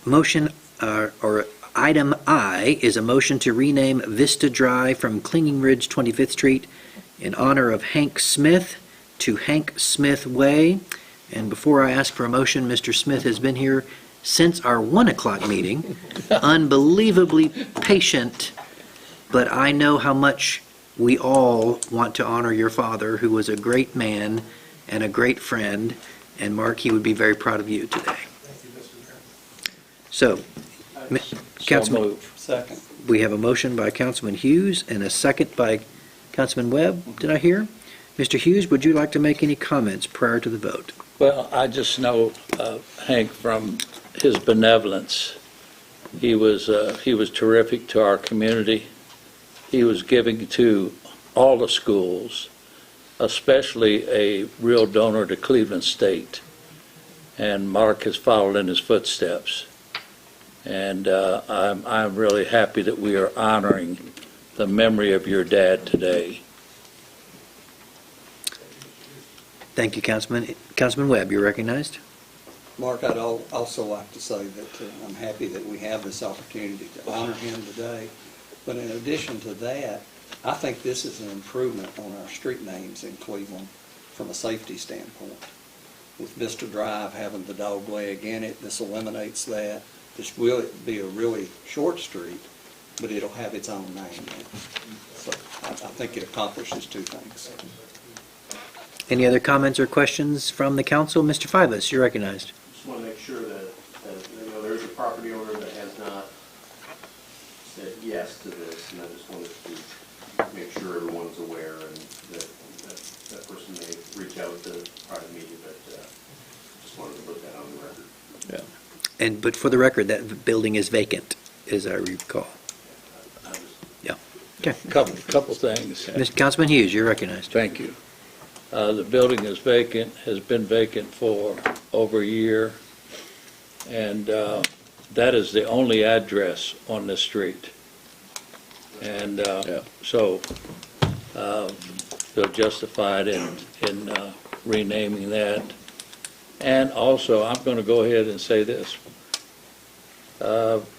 motion, or item I, is a motion to rename Vista Drive from Clinging Ridge 25th Street in honor of Hank Smith to Hank Smith Way. And before I ask for a motion, Mr. Smith has been here since our 1 o'clock meeting, unbelievably patient, but I know how much we all want to honor your father, who was a great man and a great friend. And Mark, he would be very proud of you today. So, Councilman, move. Second. we have a motion by Councilman Hughes and a second by Councilman Webb, did I hear? Mr. Hughes, would you like to make any comments prior to the vote? Well, I just know Hank from his benevolence. He was terrific to our community. He was giving to all the schools, especially a real donor to Cleveland State. And Mark has followed in his footsteps. And I'm really happy that we are honoring the memory of your dad today. Thank you, Councilman. Councilman Webb, you're recognized. Mark, I'd also like to say that I'm happy that we have this opportunity to honor him today. But in addition to that, I think this is an improvement on our street names in Cleveland from a safety standpoint. With Vista Drive having the dog leg in it, this eliminates that. This will be a really short street, but it'll have its own name in it. So I think it accomplishes two things. Any other comments or questions from the council? Mr. Fivas, you're recognized. Just want to make sure that there's a property owner that has not said yes to this, and I just wanted to make sure everyone's aware and that person may reach out to private media, but just wanted to put that on the record. Yeah. But for the record, that building is vacant, as I recall. Yeah. Okay. Couple things. Mr. Councilman Hughes, you're recognized. Thank you. The building is vacant, has been vacant for over a year, and that is the only address on this street. And so feel justified in renaming that. And also, I'm going to go ahead and say this.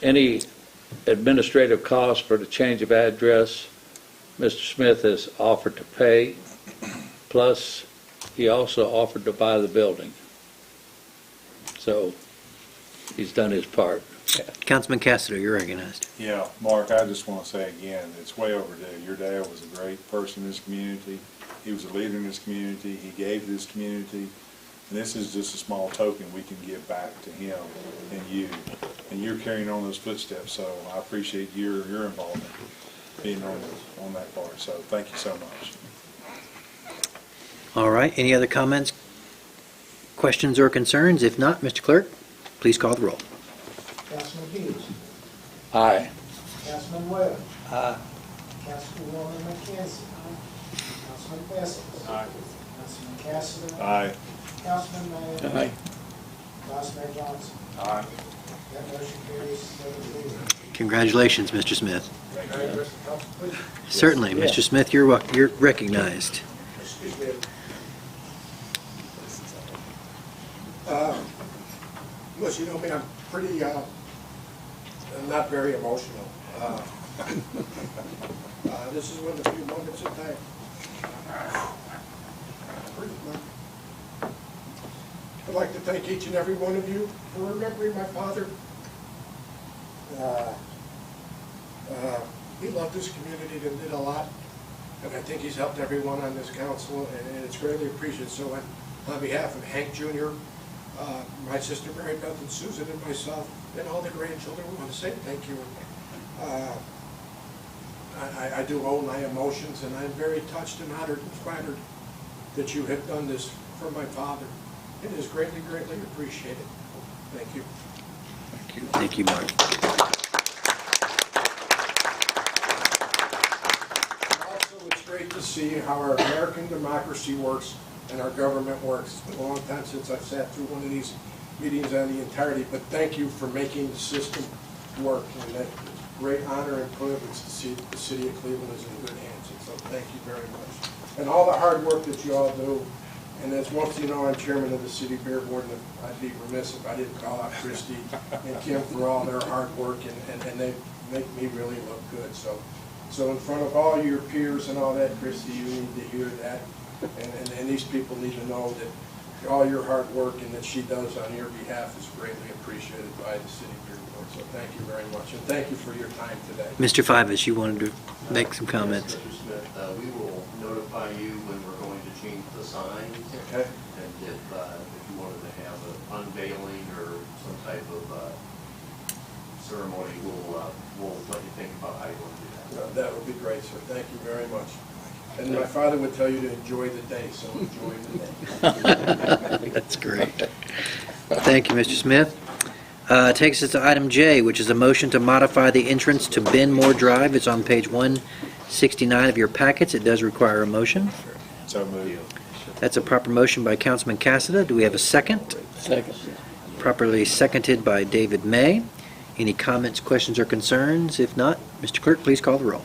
Any administrative costs for the change of address, Mr. Smith has offered to pay. Plus, he also offered to buy the building. So, he's done his part. Councilman Cassidy, you're recognized. Yeah, Mark, I just want to say again, it's way overdue. Your dad was a great person in this community. He was a leader in this community. He gave to this community. And this is just a small token we can give back to him and you. And you're carrying on those footsteps, so I appreciate your involvement being on that part. So thank you so much. All right, any other comments, questions, or concerns? If not, Mr. Clerk, please call the roll. Councilman Hughes. Aye. Councilman Webb. Aye. Councilwoman McKenzie. Councilman Estes. Aye. Councilman Cassidy. Aye. Councilman May. Aye. Vice Mayor Johnson. Aye. That motion carries 7-0. Congratulations, Mr. Smith. Council, please. Certainly, Mr. Smith, you're recognized. Excuse me. Unless you know me, I'm pretty, I'm not very emotional. This is one of the few moments in time. I'd like to thank each and every one of you for remembering my father. He loved this community and did a lot, and I think he's helped everyone on this council, and it's greatly appreciated. So on behalf of Hank Jr., my sister Mary Beth and Susan and myself, and all the grandchildren, we want to say thank you. I do own my emotions, and I'm very touched and honored and flattered that you have done this for my father. It is greatly, greatly appreciated. Thank you. Thank you, Mark. Also, it's great to see how our American democracy works and our government works. It's been a long time since I've sat through one of these meetings on the entirety, but thank you for making the system work. And that great honor and privilege to see the city of Cleveland is in good hands. And so thank you very much. And all the hard work that you all do. And as most of you know, I'm chairman of the city beer board, and I'd be remiss if I didn't call out Christie and Kim for all their hard work, and they make me really look good. So in front of all your peers and all that, Christie, you need to hear that. And these people need to know that all your hard work and that she does on your behalf is greatly appreciated by the city beer board. So thank you very much, and thank you for your time today. Mr. Fivas, you wanted to make some comments. Yes, Mr. Smith, we will notify you when we're going to change the signs. Okay. And if you wanted to have an unveiling or some type of ceremony, we'll let you think about how you want to do that. No, that would be great, sir. Thank you very much. And my father would tell you to enjoy the day, so enjoy the day. That's great. Thank you, Mr. Smith. Takes us to item J, which is a motion to modify the entrance to Benmore Drive. It's on page 169 of your packets. It does require a motion. So moved. That's a proper motion by Councilman Cassada. Do we have a second? Second. Properly seconded by David May. Any comments, questions, or concerns? If not, Mr. Clerk, please call the roll.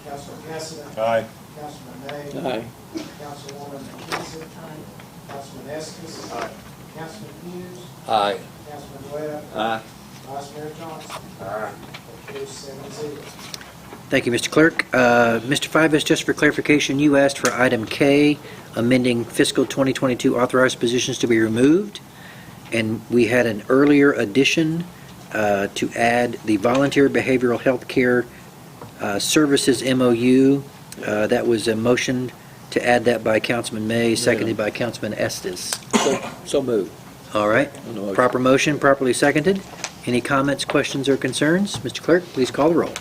Councilman Cassidy. Aye. Councilman May. Aye. Councilwoman McKenzie. Councilman Estes. Aye. Councilman Hughes. Aye. Councilman Webb. Aye. Vice Mayor Johnson. Aye. That carries 7-0. Thank you, Mr. Clerk. Mr. Fivas, just for clarification, you asked for item K, amending fiscal 2022 authorized positions to be removed, and we had an earlier addition to add the volunteer behavioral health care services MOU. That was a motion to add that by Councilman May, seconded by Councilman Estes. So moved. All right. Proper motion, properly seconded. Any comments, questions, or concerns? Mr. Clerk, please call the roll.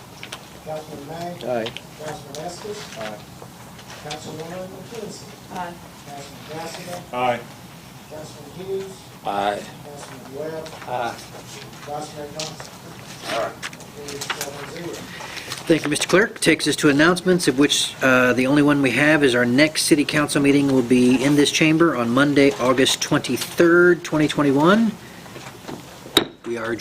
Councilman May. Aye. Councilman Estes. Aye. Councilwoman McKenzie. Aye. Councilman Cassidy. Aye. Councilman Hughes. Aye. Councilman Webb. Aye. Vice Mayor Johnson. Aye. That carries 7-0. Thank you, Mr. Clerk. Takes us to announcements, of which the only one we have is our next city council meeting will be in this chamber on Monday, August 23rd, 2021. We are adjourned.